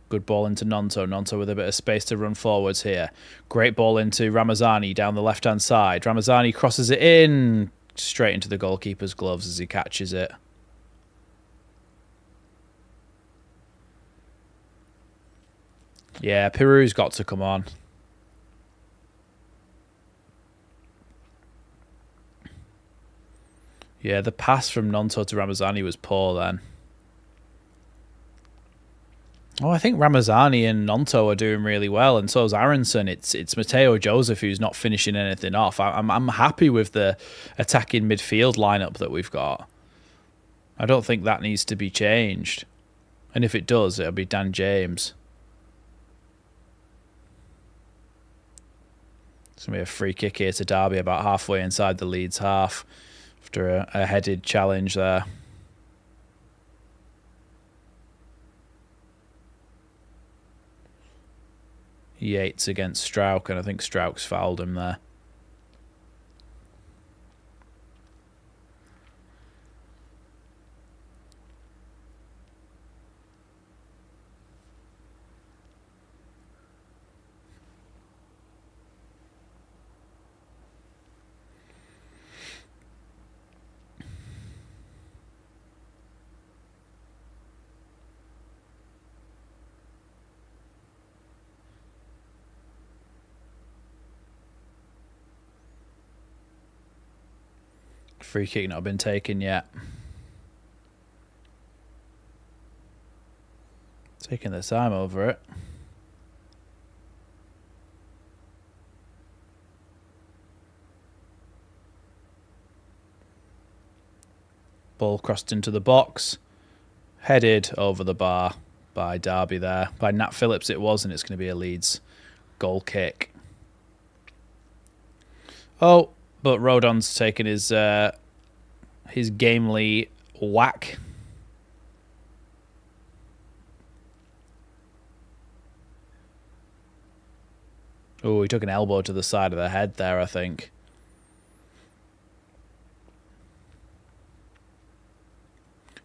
Good ball into Nonto. Nonto with a bit of space to run forwards here. Great ball into Ramazani down the left-hand side. Ramazani crosses it in. Straight into the goalkeeper's gloves as he catches it. Yeah, Peru's got to come on. Yeah, the pass from Nonto to Ramazani was poor then. Oh, I think Ramazani and Nonto are doing really well, and so is Aronson. It's Mateo Joseph who's not finishing anything off. I'm happy with the attacking midfield lineup that we've got. I don't think that needs to be changed. And if it does, it'll be Dan James. It's going to be a free kick here to Derby about halfway inside the Leeds half after a headed challenge there. Yates against Strauch, and I think Strauch's fouled him there. Free kick not been taken yet. Taking the time over it. Ball crossed into the box. Headed over the bar by Derby there. By Nat Phillips it was, and it's going to be a Leeds goal kick. Oh, but Rodon's taken his gamely whack. Oh, he took an elbow to the side of the head there, I think.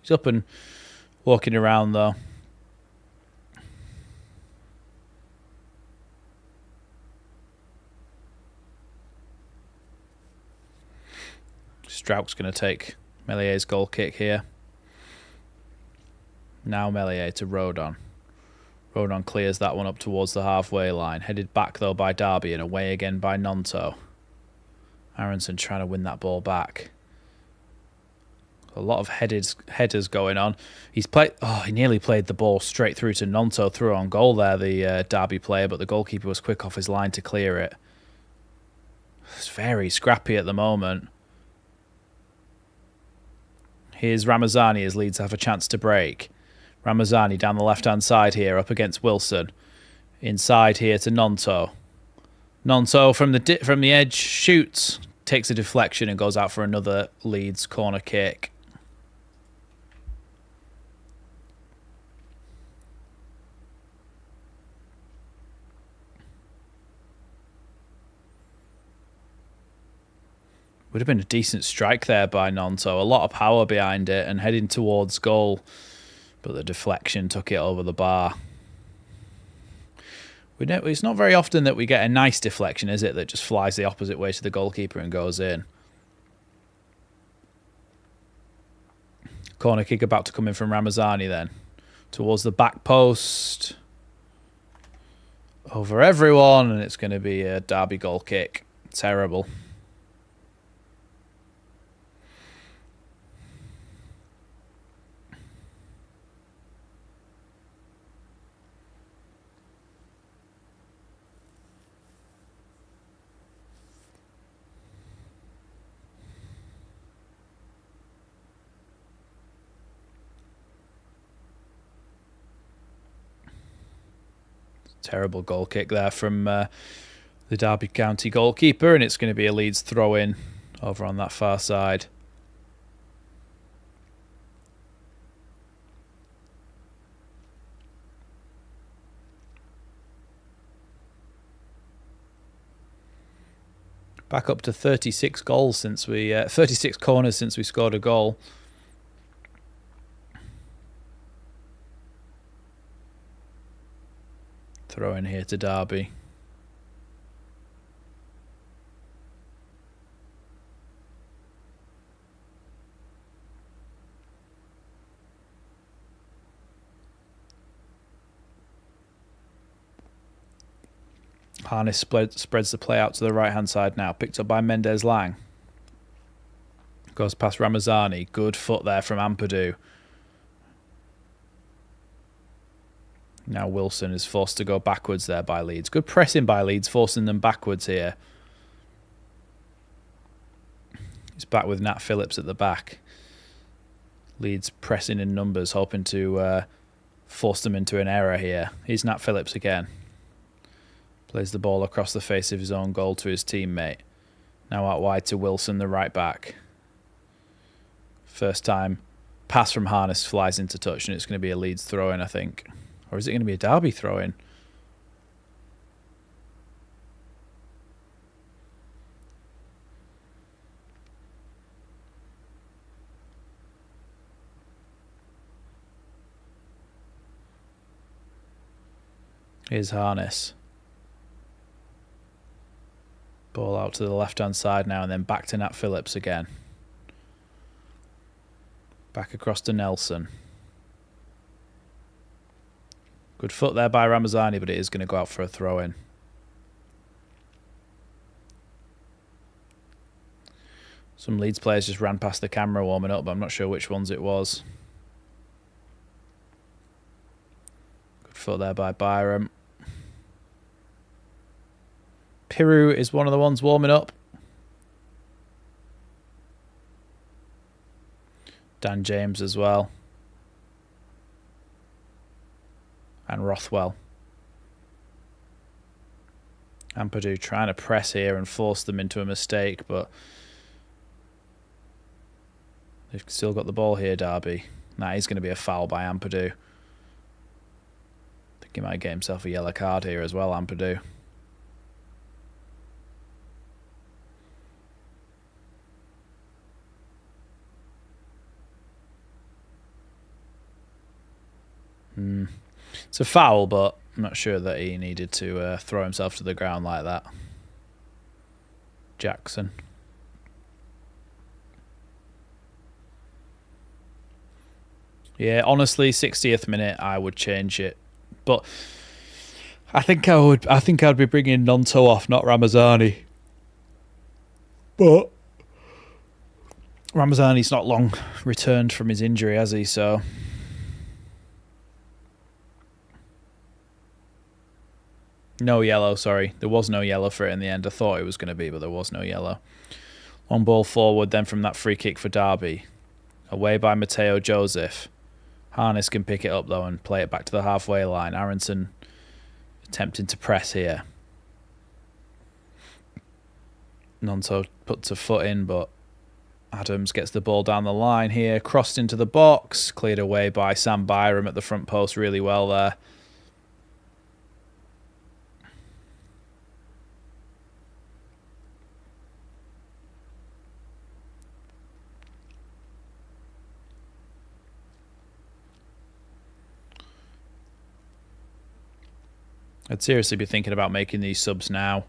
He's up and walking around, though. Strauch's going to take Mellier's goal kick here. Now Mellier to Rodon. Rodon clears that one up towards the halfway line. Headed back, though, by Derby and away again by Nonto. Aronson trying to win that ball back. A lot of headers going on. He nearly played the ball straight through to Nonto, through on goal there, the Derby player, but the goalkeeper was quick off his line to clear it. It's very scrappy at the moment. Here's Ramazani as Leeds have a chance to break. Ramazani down the left-hand side here, up against Wilson. Inside here to Nonto. Nonto from the edge shoots, takes a deflection and goes out for another Leeds corner kick. Would have been a decent strike there by Nonto. A lot of power behind it and heading towards goal. But the deflection took it over the bar. It's not very often that we get a nice deflection, is it? That just flies the opposite way to the goalkeeper and goes in. Corner kick about to come in from Ramazani then. Towards the back post. Over everyone. And it's going to be a Derby goal kick. Terrible. Terrible goal kick there from the Derby County goalkeeper, and it's going to be a Leeds throw-in over on that far side. Back up to 36 goals since 36 corners since we scored a goal. Throw in here to Derby. Harness spreads the play out to the right-hand side now. Picked up by Mendes Lang. Goes past Ramazani. Good foot there from Ampadu. Now Wilson is forced to go backwards there by Leeds. Good pressing by Leeds, forcing them backwards here. He's back with Nat Phillips at the back. Leeds pressing in numbers, hoping to force them into an error here. Here's Nat Phillips again. Plays the ball across the face of his own goal to his teammate. Now out wide to Wilson, the right back. First time pass from Harness flies into touch, and it's going to be a Leeds throw-in, I think. Or is it going to be a Derby throw-in? Here's Harness. Ball out to the left-hand side now, and then back to Nat Phillips again. Back across to Nelson. Good foot there by Ramazani, but it is going to go out for a throw-in. Some Leeds players just ran past the camera warming up, but I'm not sure which ones it was. Good foot there by Byram. Piru is one of the ones warming up. Dan James as well. And Rothwell. Ampadu trying to press here and force them into a mistake, but they've still got the ball here, Derby. That is going to be a foul by Ampadu. I think he might get himself a yellow card here as well, Ampadu. It's a foul, but I'm not sure that he needed to throw himself to the ground like that. Jackson. Yeah, honestly, 60th minute, I would change it But I think I'd be bringing Nonto off, not Ramazani. But Ramazani's not long returned from his injury, has he? So no yellow, sorry. There was no yellow for it in the end. I thought it was going to be, but there was no yellow. Long ball forward then from that free kick for Derby. Away by Mateo Joseph. Harness can pick it up though and play it back to the halfway line. Aronson attempting to press here. Nonto puts a foot in, but Adams gets the ball down the line here. Crossed into the box. Cleared away by Sam Byram at the front post really well there. I'd seriously be thinking about making these subs now.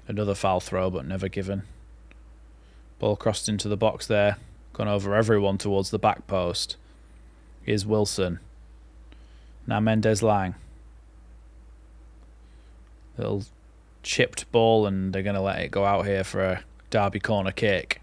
Another foul throw, but never given. Ball crossed into the box there. Gone over everyone towards the back post. Here's Wilson. Now Mendez-Lang. Little chipped ball, and they're going to let it go out here for a Derby corner kick.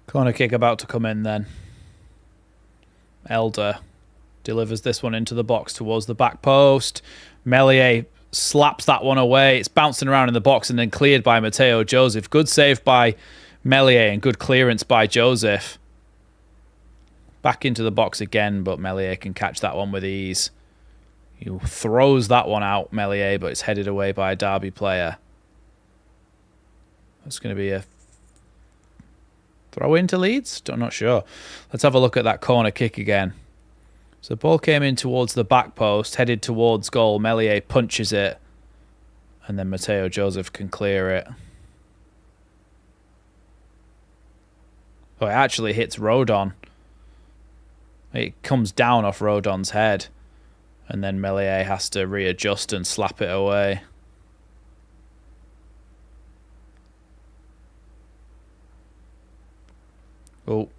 Corner kick about to come in then. Elder delivers this one into the box towards the back post. Meslier slaps that one away. It's bouncing around in the box and then cleared by Mateo Joseph. Good save by Meslier and good clearance by Joseph. Back into the box again, but Meslier can catch that one with ease. He throws that one out, Meslier, but it's headed away by a Derby player. That's going to be a throw into Leeds? I'm not sure. Let's have a look at that corner kick again. So the ball came in towards the back post, headed towards goal. Meslier punches it, and then Mateo Joseph can clear it. Oh, it actually hits Rodon. It comes down off Rodon's head, and then Meslier has to readjust and slap it away. Oh,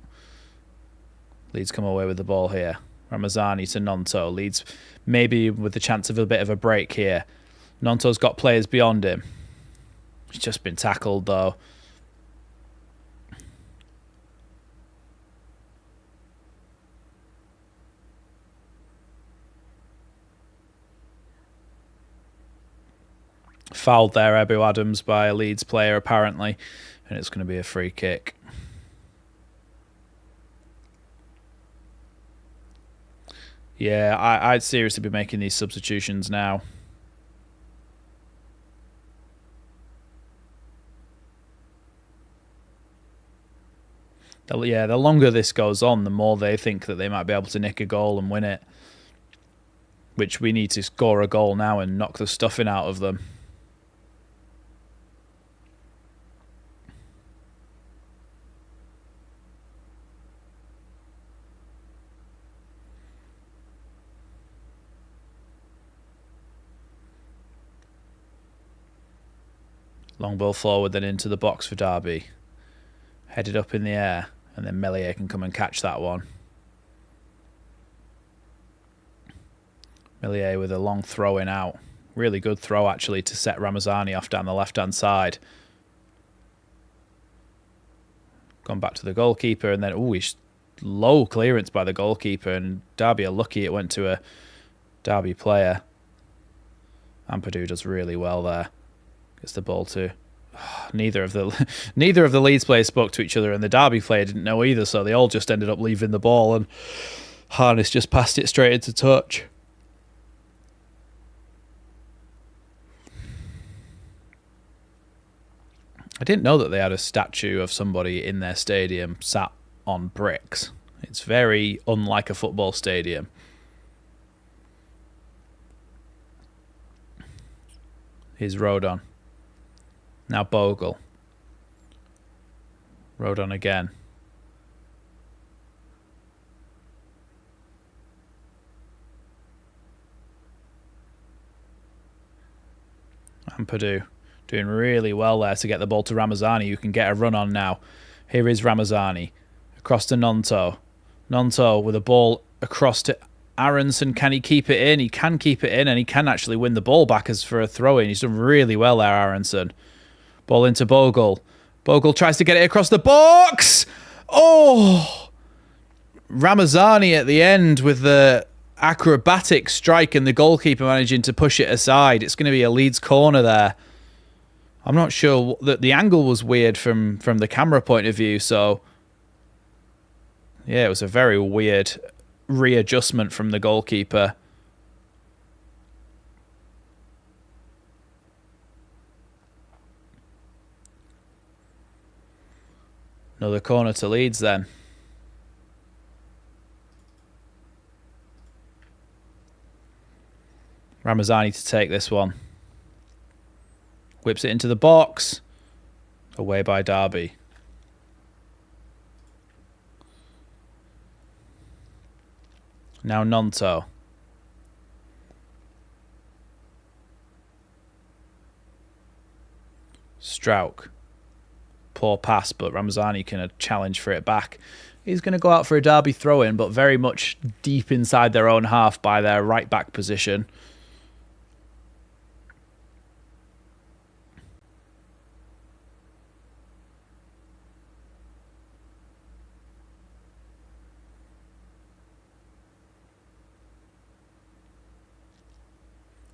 Leeds come away with the ball here. Ramazani to Nonto. Leeds maybe with the chance of a bit of a break here. Nonto's got players beyond him. He's just been tackled though. Fouled there, Ebu Adams, by a Leeds player apparently, and it's going to be a free kick. Yeah, I'd seriously be making these substitutions now. Yeah, the longer this goes on, the more they think that they might be able to nick a goal and win it. Which we need to score a goal now and knock the stuffing out of them. Long ball forward, then into the box for Derby. Headed up in the air, and then Meslier can come and catch that one. Meslier with a long throw in out. Really good throw, actually, to set Ramazani off down the left-hand side. Gone back to the goalkeeper, and then, he's low clearance by the goalkeeper, and Derby are lucky it went to a Derby player. Ampadu does really well there. Gets the ball to neither of the Leeds players spoke to each other, and the Derby player didn't know either, so they all just ended up leaving the ball, and Harness just passed it straight into touch. I didn't know that they had a statue of somebody in their stadium sat on bricks. It's very unlike a football stadium. Here's Rodon. Now Bogle. Rodon again. And Purdue doing really well there to get the ball to Ramazani, who can get a run on now. Here is Ramazani. Across to Nonto. Nonto with a ball across to Aronson. Can he keep it in? He can keep it in, and he can actually win the ball back as for a throw-in. He's done really well there, Aronson. Ball into Bogle. Bogle tries to get it across the box. Oh! Ramazani at the end with the acrobatic strike and the goalkeeper managing to push it aside. It's going to be a Leeds corner there. I'm not sure that the angle was weird from the camera point of view, so yeah, it was a very weird readjustment from the goalkeeper. Another corner to Leeds then. Ramazani to take this one. Whips it into the box. Away by Derby. Now Nonto. Strauch. Poor pass, but Ramazani can challenge for it back. He's going to go out for a Derby throw-in, but very much deep inside their own half by their right-back position.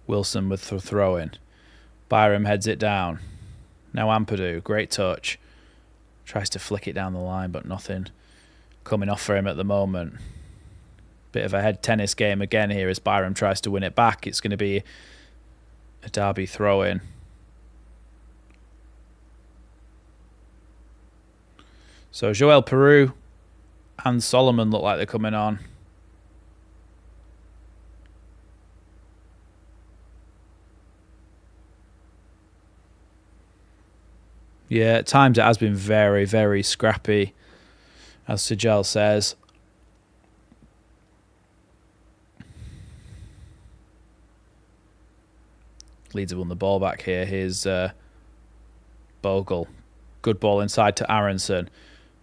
Wilson with the throw-in. Byram heads it down. Now Ampadu, great touch. Tries to flick it down the line, but nothing coming off for him at the moment. Bit of a head tennis game again here as Byram tries to win it back. It's going to be a Derby throw-in. So Joel Peru and Solomon look like they're coming on. Yeah, at times it has been very, very scrappy, as Sejel says. Leeds have won the ball back here. Here's Bogle. Good ball inside to Aronson.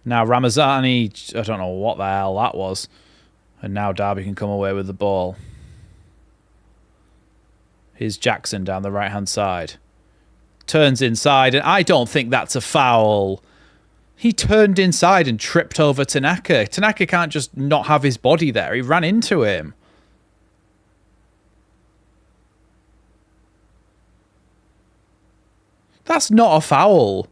Now Ramazani, I don't know what the hell that was. And now Derby can come away with the ball. Here's Jackson down the right-hand side. Turns inside, and I don't think that's a foul. He turned inside and tripped over Tanaka. Tanaka can't just not have his body there. He ran into him. That's not a foul.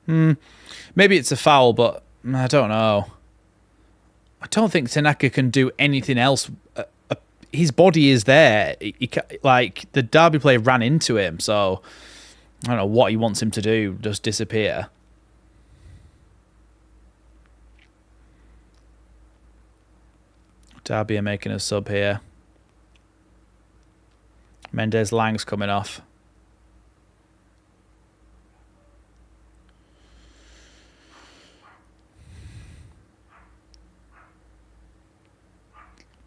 Maybe it's a foul, but I don't know. I don't think Tanaka can do anything else. His body is there. Like, the Derby player ran into him, so I don't know what he wants him to do. Just disappear. Derby are making a sub here. Mendez Lang's coming off.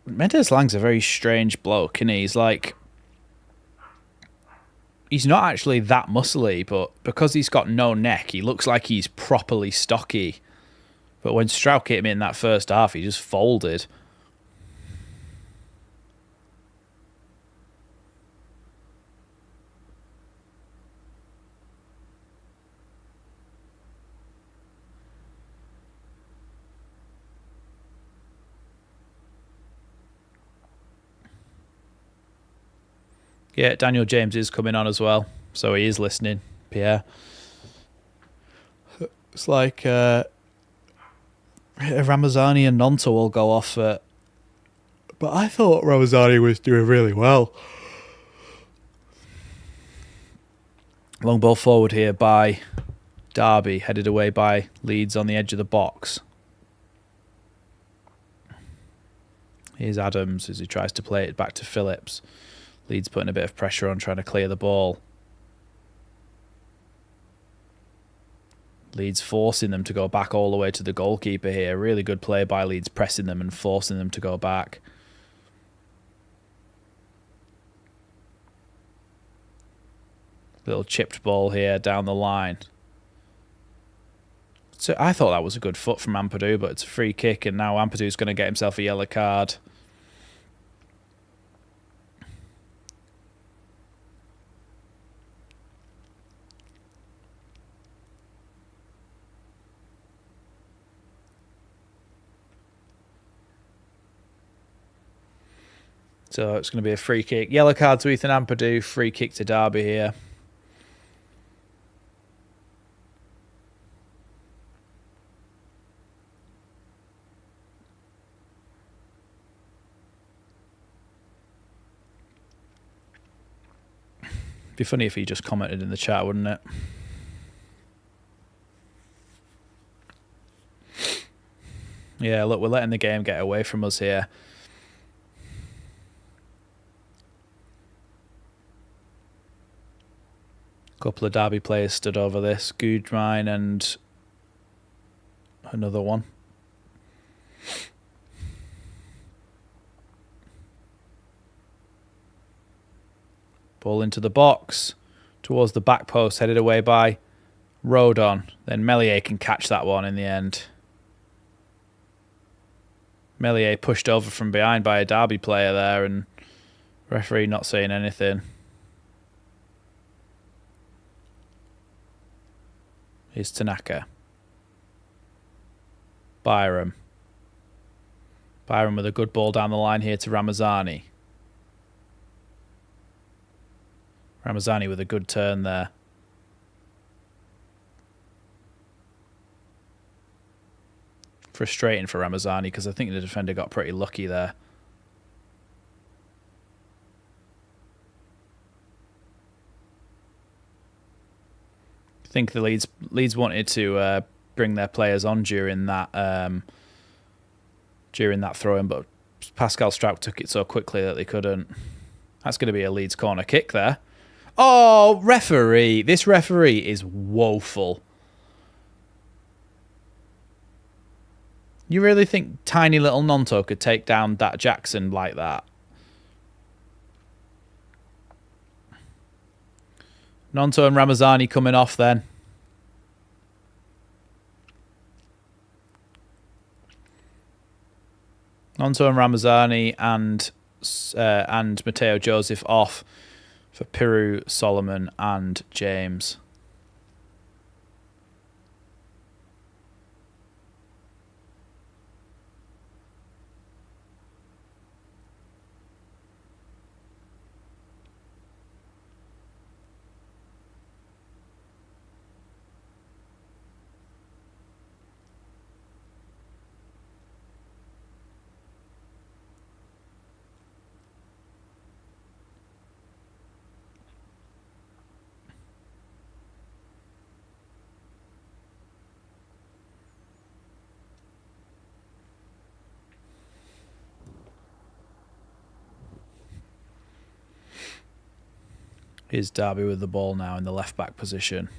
Mendez Lang's a very strange bloke, isn't he? He's like, he's not actually that muscly, but because he's got no neck, he looks like he's properly stocky. But when Strauch hit him in that first half, he just folded. Yeah, Daniel James is coming on as well, so he is listening, Pierre. It's like Ramazani and Nonto will go off, but I thought Ramazani was doing really well. Long ball forward here by Derby, headed away by Leeds on the edge of the box. Here's Adams as he tries to play it back to Phillips. Leeds putting a bit of pressure on, trying to clear the ball. Leeds forcing them to go back all the way to the goalkeeper here. Really good play by Leeds, pressing them and forcing them to go back. Little chipped ball here down the line. So I thought that was a good foot from Ampadu, but it's a free kick, and now Ampadu's going to get himself a yellow card. So it's going to be a free kick. Yellow card to Ethan Ampadu, free kick to Derby here. It'd be funny if he just commented in the chat, wouldn't it? Yeah, look, we're letting the game get away from us here. A couple of Derby players stood over this. Gudrine and another one. Ball into the box. Towards the back post, headed away by Rodon. Then Meslier can catch that one in the end. Meslier pushed over from behind by a Derby player there, and referee not saying anything. Here's Tanaka. Byram. Byram with a good ball down the line here to Ramazani. Ramazani with a good turn there. Frustrating for Ramazani because I think the defender got pretty lucky there. I think the Leeds wanted to bring their players on during that throw-in, but Pascal Strauch took it so quickly that they couldn't. That's going to be a Leeds corner kick there. Oh, referee. This referee is woeful. You really think tiny little Nonto could take down that Jackson like that? Nonto and Ramazani coming off then. Nonto and Ramazani and Matteo Joseph off for Piru, Solomon and James. Here's Derby with the ball now in the left-back position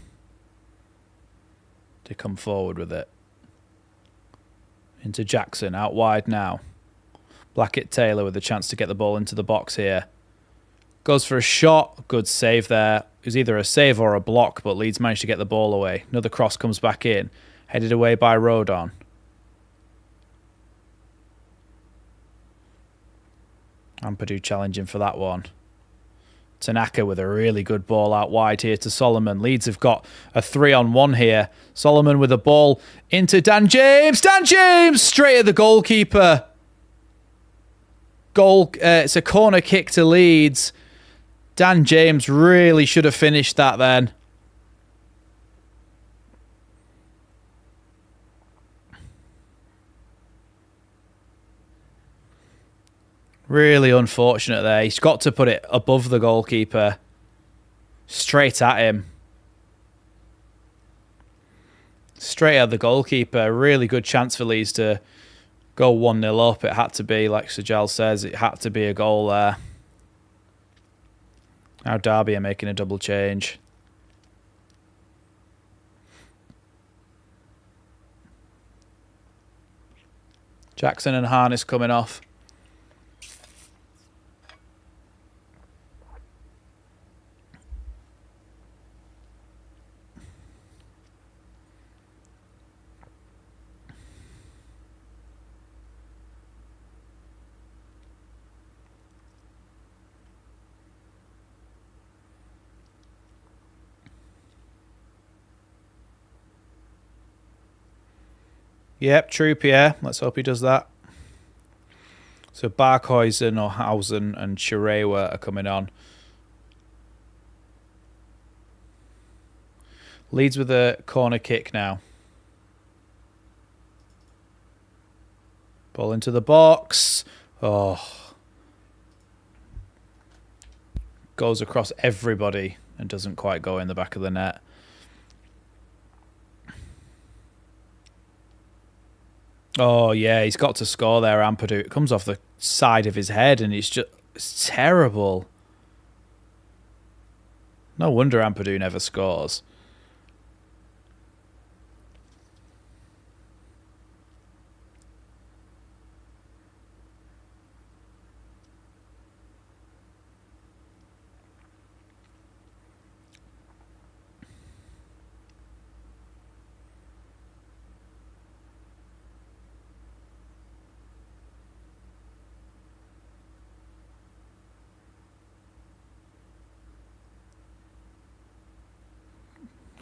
to come forward with it. Into Jackson, out wide now. Blackett-Taylor with a chance to get the ball into the box here. Goes for a shot. Good save there. It was either a save or a block, but Leeds managed to get the ball away. Another cross comes back in. Headed away by Rodon. Ampadu challenging for that one. Tanaka with a really good ball out wide here to Solomon. Leeds have got a 3-on-1 here. Solomon with a ball into Dan James. Dan James straight at the goalkeeper. It's a corner kick to Leeds. Dan James really should have finished that then. Really unfortunate there. He's got to put it above the goalkeeper. Straight at him. straight at the goalkeeper. Really good chance for Leeds to go 1-0 up. It had to be, like Sir Giles says, it had to be a goal there. Now Derby are making a double change. Jackson and Harness coming off. Yep, Truppier. Let's hope he does that. So Barkhuizen, Hausen and Chirewa are coming on. Leeds with a corner kick now. Ball into the box. Oh. Goes across everybody and doesn't quite go in the back of the net. Oh, yeah, he's got to score there, Ampadu. It comes off the side of his head, and it's terrible. No wonder Ampadu never scores.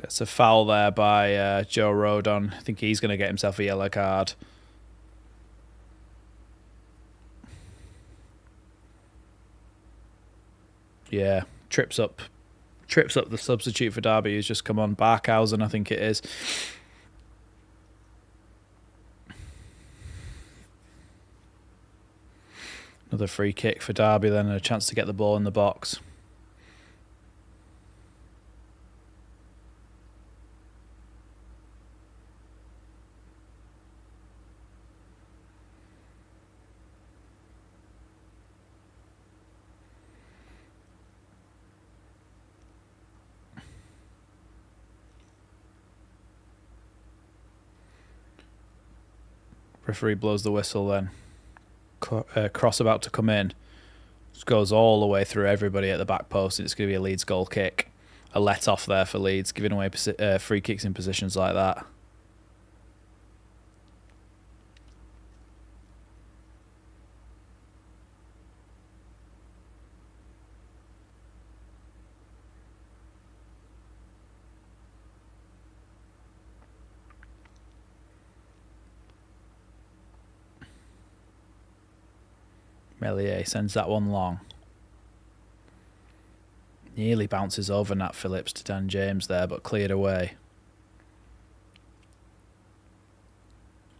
It's a foul there by Joe Rodon. I think he's going to get himself a yellow card. Yeah, trips up the substitute for Derby who's just come on. Barkhausen, I think it is. Another free kick for Derby then, and a chance to get the ball in the box. Referee blows the whistle then. Cross about to come in. Just goes all the way through everybody at the back post. It's going to be a Leeds goal kick. A let-off there for Leeds, giving away free kicks in positions like that. Melier sends that one long. Nearly bounces over Nat Phillips to Dan James there, but cleared away.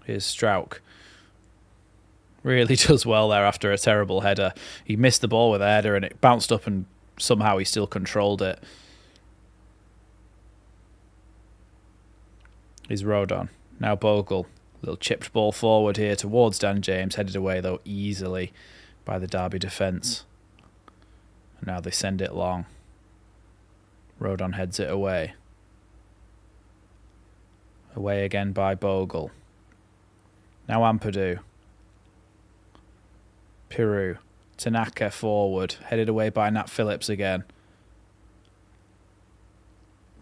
Here's Strauch. Really does well there after a terrible header. He missed the ball with a header and it bounced up and somehow he still controlled it. Here's Rodon. Now Bogle. Little chipped ball forward here towards Dan James. Headed away though easily by the Derby defence. And now they send it long. Rodon heads it away. Away again by Bogle. Now Ampadu. Piru. Tanaka forward. Headed away by Nat Phillips again.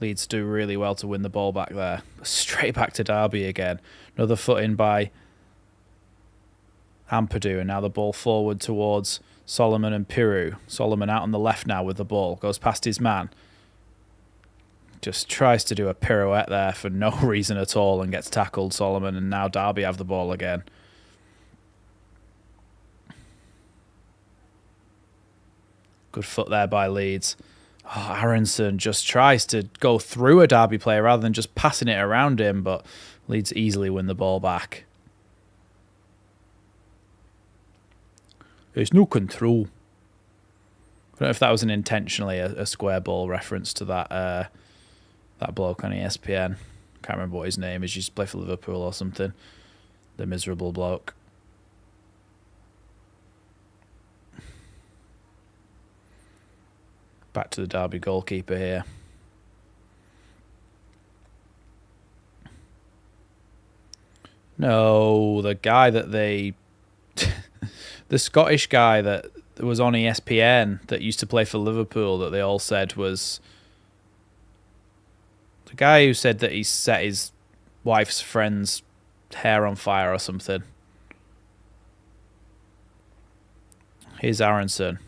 Leeds do really well to win the ball back there. Straight back to Derby again. Another foot in by Ampadu, and now the ball forward towards Solomon and Piru. Solomon out on the left now with the ball. Goes past his man. Just tries to do a pirouette there for no reason at all and gets tackled, Solomon, and now Derby have the ball again. Good foot there by Leeds. Oh, Aronson just tries to go through a Derby player rather than just passing it around him, but Leeds easily win the ball back. There's no control. I don't know if that was intentionally a square ball reference to that that bloke on ESPN. Can't remember what his name is. He used to play for Liverpool or something. The miserable bloke. Back to the Derby goalkeeper here. No, the guy that they... the Scottish guy that was on ESPN that used to play for Liverpool that they all said was... the guy who said that he set his wife's friend's hair on fire or something. Here's Aronson.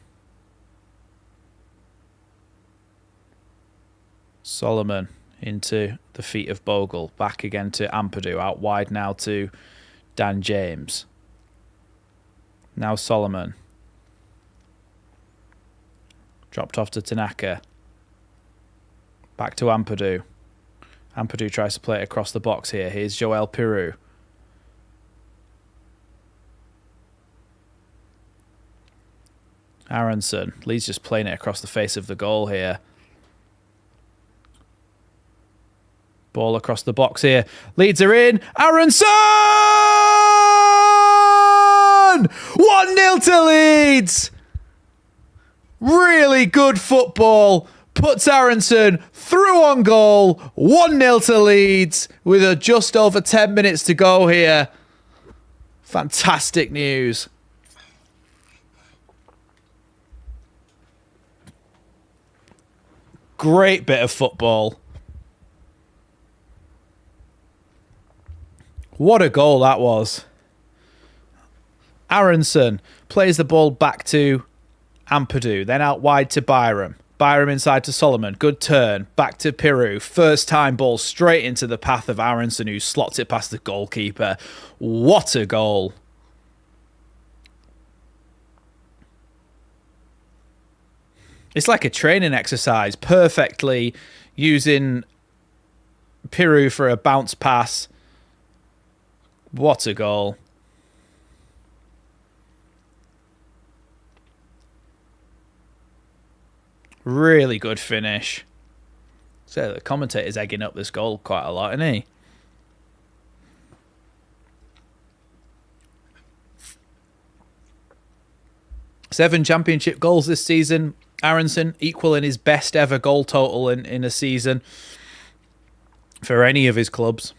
Solomon into the feet of Bogle. Back again to Ampadu. Out wide now to Dan James. Now Solomon. Dropped off to Tanaka. Back to Ampadu. Ampadu tries to play it across the box here. Here's Joel Pirou. Aronson. Leeds just playing it across the face of the goal here. Ball across the box here. Leeds are in. Aronson! 1-0 to Leeds! Really good football. Puts Aronson through on goal. 1-0 to Leeds with just over 10 minutes to go here. Fantastic news. Great bit of football. What a goal that was. Aronson plays the ball back to Ampadu, then out wide to Byram. Byram inside to Solomon. Good turn. Back to Pirou. First time ball straight into the path of Aronson, who slots it past the goalkeeper. What a goal. It's like a training exercise. Perfectly using Pirou for a bounce pass. What a goal. Really good finish. So the commentator's egging up this goal quite a lot, isn't he? Seven championship goals this season. Aronson equaling his best ever goal total in a season for any of his clubs.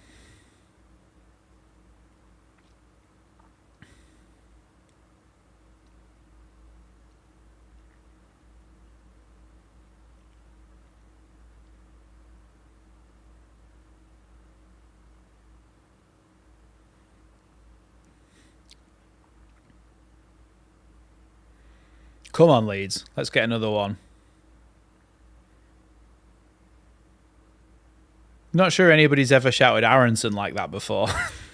Come on, Leeds. Let's get another one. Not sure anybody's ever shouted Aronson like that before.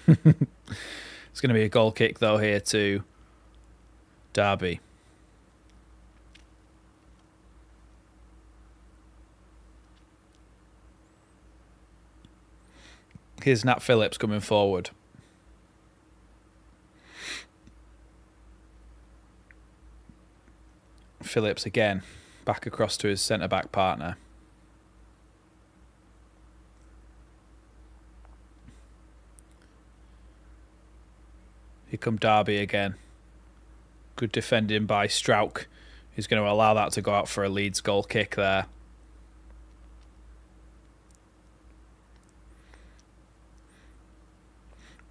It's going to be a goal kick, though, here to Derby. Here's Nat Phillips coming forward. Phillips again, back across to his centre-back partner. Here come Derby again. Good defending by Strauch, who's going to allow that to go out for a Leeds goal kick there.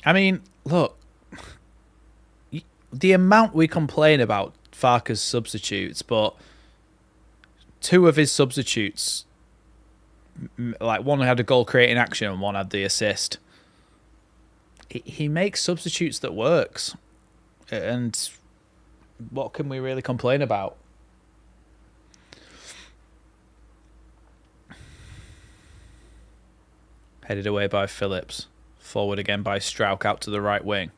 I mean, look, the amount we complain about Farke's substitutes, but two of his substitutes, like one had a goal creating action and one had the assist. He makes substitutes that works, and what can we really complain about? Headed away by Phillips, forward again by Strauch out to the right wing.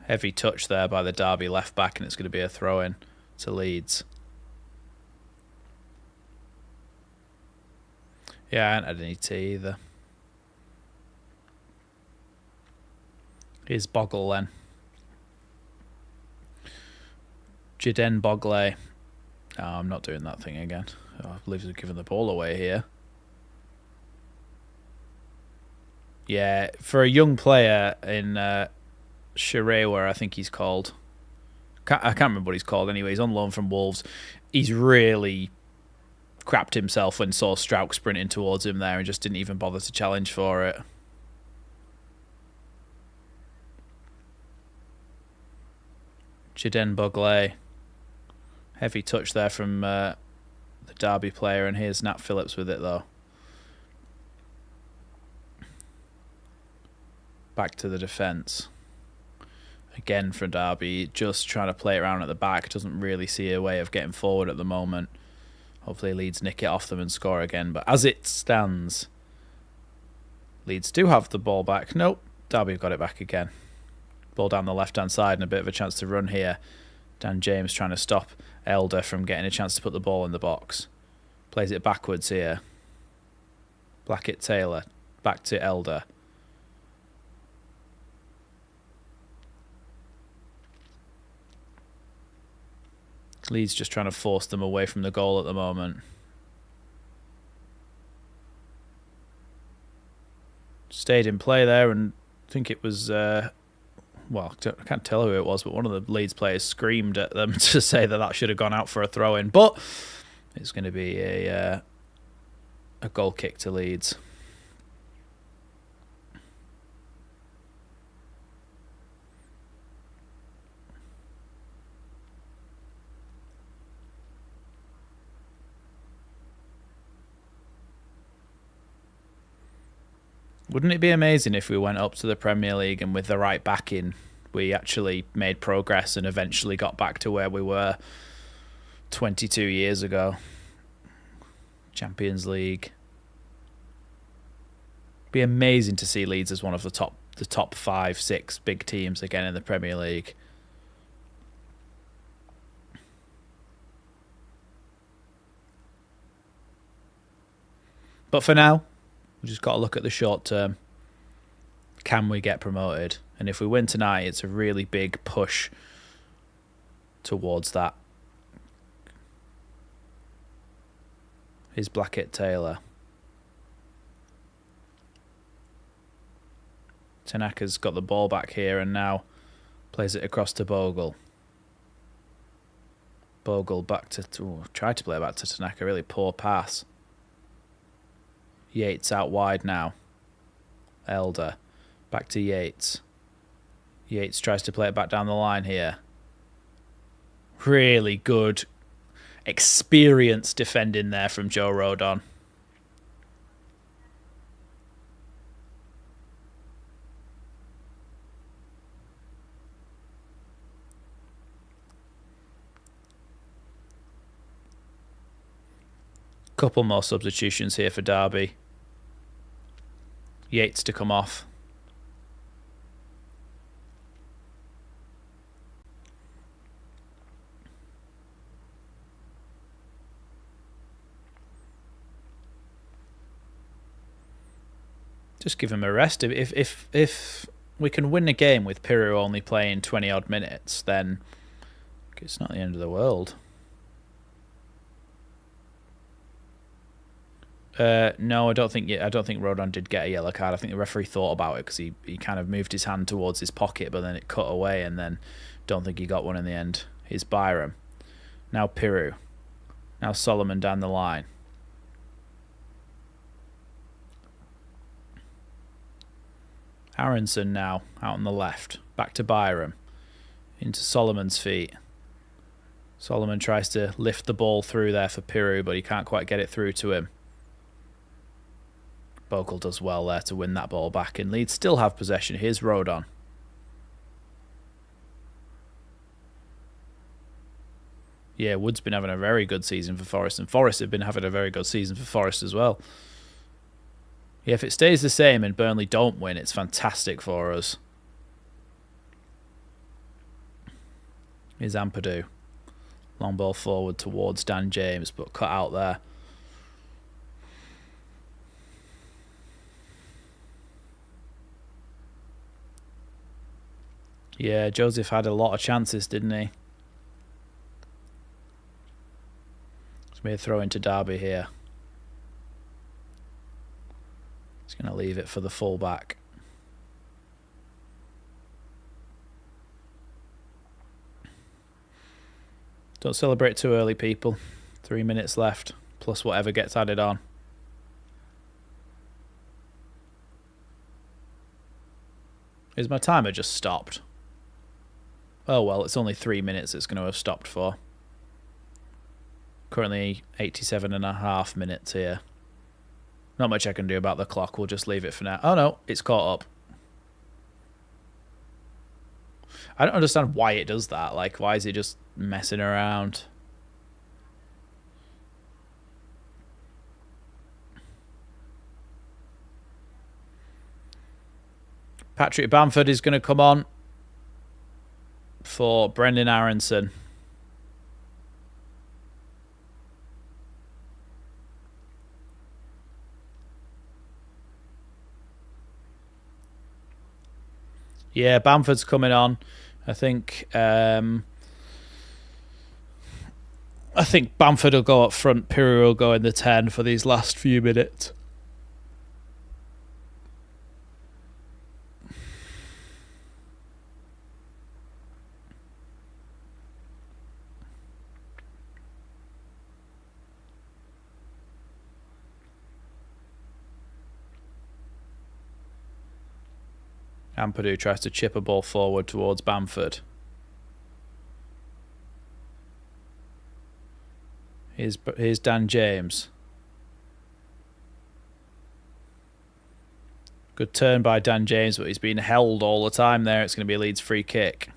Heavy touch there by the Derby left back, and it's going to be a throw-in to Leeds. Yeah, I haven't had any tea either. Here's Bogle then. Jaden Bogle. Oh, I'm not doing that thing again. Oh, I believe they've given the ball away here. Yeah, for a young player in Shirewa, I think he's called. I can't remember what he's called anyway. He's on loan from Wolves. He's really crapped himself when saw Strauch sprinting towards him there and just didn't even bother to challenge for it. Jaden Bogley. Heavy touch there from the Derby player, and here's Nat Phillips with it though. Back to the defence. Again for Derby, just trying to play it around at the back. Doesn't really see a way of getting forward at the moment. Hopefully Leeds nick it off them and score again. But as it stands, Leeds do have the ball back. Nope, Derby have got it back again. Ball down the left-hand side and a bit of a chance to run here. Dan James trying to stop Elder from getting a chance to put the ball in the box. Plays it backwards here. Blackett-Taylor. Back to Elder. Leeds just trying to force them away from the goal at the moment. Stayed in play there, and I think it was... well, I can't tell who it was, but one of the Leeds players screamed at them to say that should have gone out for a throw-in. But it's going to be a goal kick to Leeds. Wouldn't it be amazing if we went up to the Premier League and with the right backing, we actually made progress and eventually got back to where we were 22 years ago? Champions League. Be amazing to see Leeds as one of the top 5, 6 big teams again in the Premier League. But for now, we just got to look at the short term. Can we get promoted? And if we win tonight, it's a really big push towards that. Here's Blackett-Taylor. Tanaka's got the ball back here and now plays it across to Bogle. Bogle back to... tried to play it back to Tanaka. Really poor pass. Yates out wide now. Elder. Back to Yates. Yates tries to play it back down the line here. Really good, experienced defending there from Joe Rodon. Couple more substitutions here for Derby. Yates to come off. Just give him a rest. If we can win a game with Piru only playing 20 odd minutes, then it's not the end of the world. No, I don't think Rodon did get a yellow card. I think the referee thought about it because he kind of moved his hand towards his pocket, but then it cut away, and then don't think he got one in the end. Here's Byram. Now Piru. Now Solomon down the line. Aronson now out on the left. Back to Byram. Into Solomon's feet. Solomon tries to lift the ball through there for Piru, but he can't quite get it through to him. Bogle does well there to win that ball back, and Leeds still have possession. Here's Rodon. Yeah, Wood's been having a very good season for Forest, and Forest have been having a very good season for Forest as well. Yeah, if it stays the same and Burnley don't win, it's fantastic for us. Here's Ampadu. Long ball forward towards Dan James, but cut out there. Yeah, Joseph had a lot of chances, didn't he? It's me a throw into Derby here. He's going to leave it for the full-back. Don't celebrate too early, people. 3 minutes left, plus whatever gets added on. Is my timer just stopped? Oh well, it's only 3 minutes it's going to have stopped for. Currently 87.5 minutes here. Not much I can do about the clock, we'll just leave it for now. Oh no, it's caught up. I don't understand why it does that. Like, why is it just messing around? Patrick Bamford is going to come on for Brendan Aronson. Yeah, Bamford's coming on. I think Bamford will go up front. Piru will go in the 10 for these last few minutes. Ampadu tries to chip a ball forward towards Bamford. Here's Dan James. Good turn by Dan James, but he's been held all the time there. It's going to be a Leeds free kick.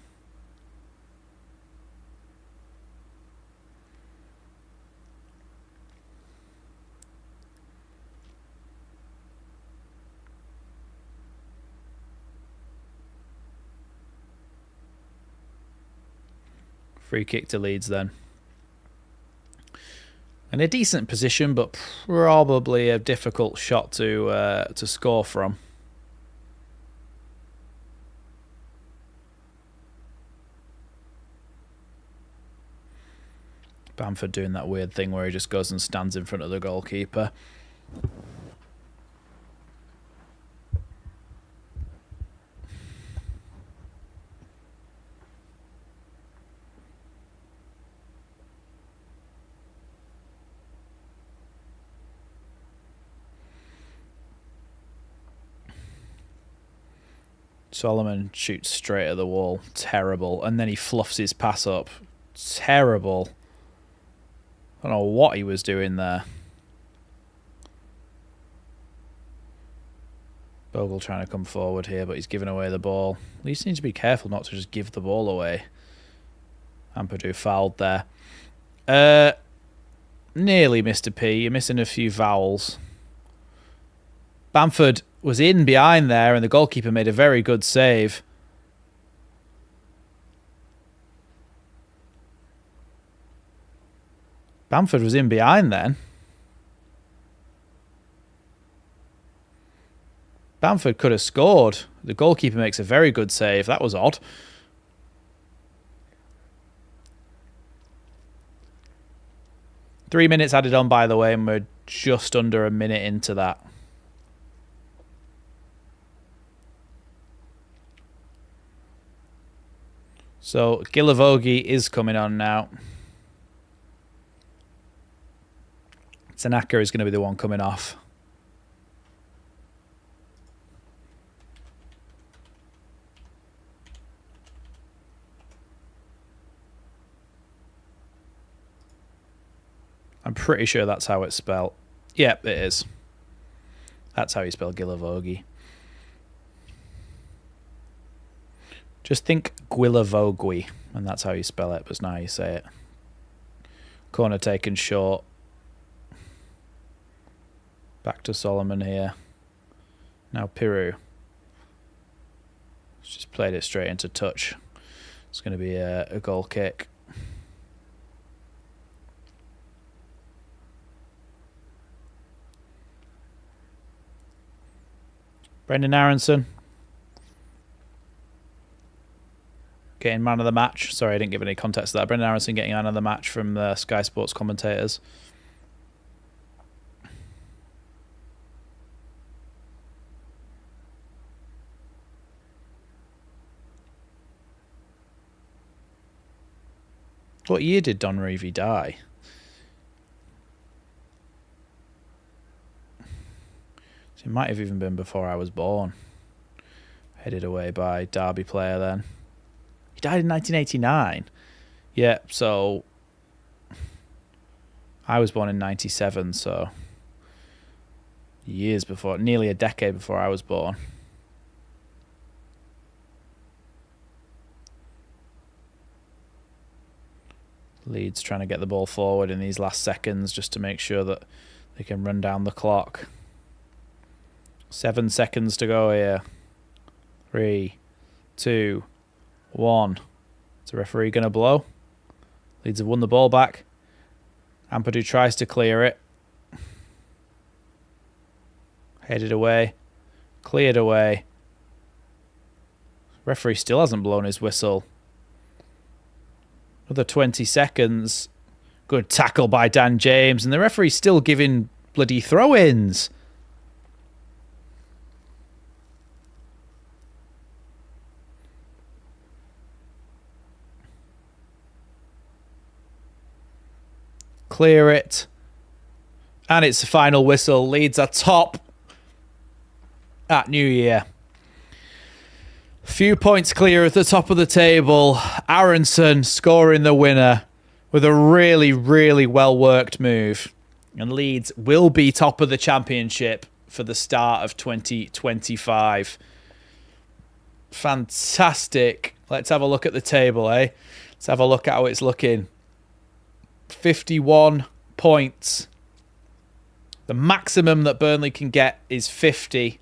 Free kick to Leeds then. In a decent position, but probably a difficult shot to score from. Bamford doing that weird thing where he just goes and stands in front of the goalkeeper. Solomon shoots straight at the wall. Terrible. And then he fluffs his pass up. Terrible. I don't know what he was doing there. Bogle trying to come forward here, but he's giving away the ball. Leeds need to be careful not to just give the ball away. Ampadu fouled there. Nearly, Mr. P. You're missing a few vowels. Bamford was in behind there, and the goalkeeper made a very good save. Bamford was in behind then. Bamford could have scored. The goalkeeper makes a very good save. That was odd. Three minutes added on, by the way, and we're just under a minute into that. So Gilavogi is coming on now. Tanaka is going to be the one coming off. I'm pretty sure that's how it's spelled. Yep, it is. That's how you spell Gilavogi. Just think Guilavogui, and that's how you spell it, but now you say it. Corner taken short. Back to Solomon here. Now Piru. He's just played it straight into touch. It's going to be a goal kick. Brendan Aronson. Getting man of the match. Sorry, I didn't give any context to that. Brendan Aronson getting man of the match from the Sky Sports commentators. What year did Don Revie die? It might have even been before I was born. Headed away by Derby player then. He died in 1989. Yeah, so I was born in 97, so years before, nearly a decade before I was born. Leeds trying to get the ball forward in these last seconds just to make sure that they can run down the clock. 7 seconds to go here. 3, 2, 1. Is the referee going to blow? Leeds have won the ball back. Ampadu tries to clear it. Headed away. Cleared away. Referee still hasn't blown his whistle. Another 20 seconds. Good tackle by Dan James. And the referee's still giving bloody throw-ins. Clear it. And it's the final whistle. Leeds are top at New Year. Few points clear at the top of the table. Aronson scoring the winner with a really, really well-worked move. And Leeds will be top of the championship for the start of 2025. Fantastic. Let's have a look at the table, eh? Let's have a look at how it's looking. 51 points. The maximum that Burnley can get is 50.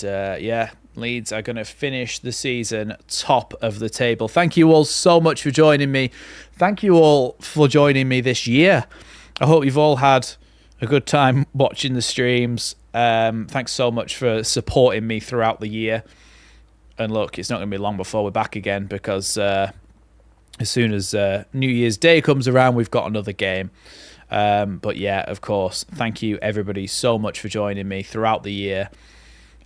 And yeah, Leeds are going to finish the season top of the table. Thank you all so much for joining me. Thank you all for joining me this year. I hope you've all had a good time watching the streams. Thanks so much for supporting me throughout the year. And look, it's not going to be long before we're back again because as soon as New Year's Day comes around, we've got another game. But yeah, of course, thank you everybody so much for joining me throughout the year.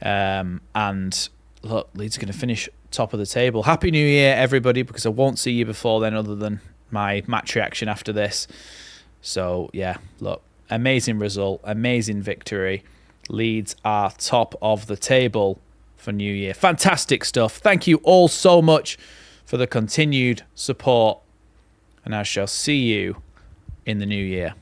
And look, Leeds are going to finish top of the table. Happy New Year, everybody, because I won't see you before then other than my match reaction after this. So yeah, look, amazing result, amazing victory. Leeds are top of the table for New Year. Fantastic stuff. Thank you all so much for the continued support, and I shall see you in the new year.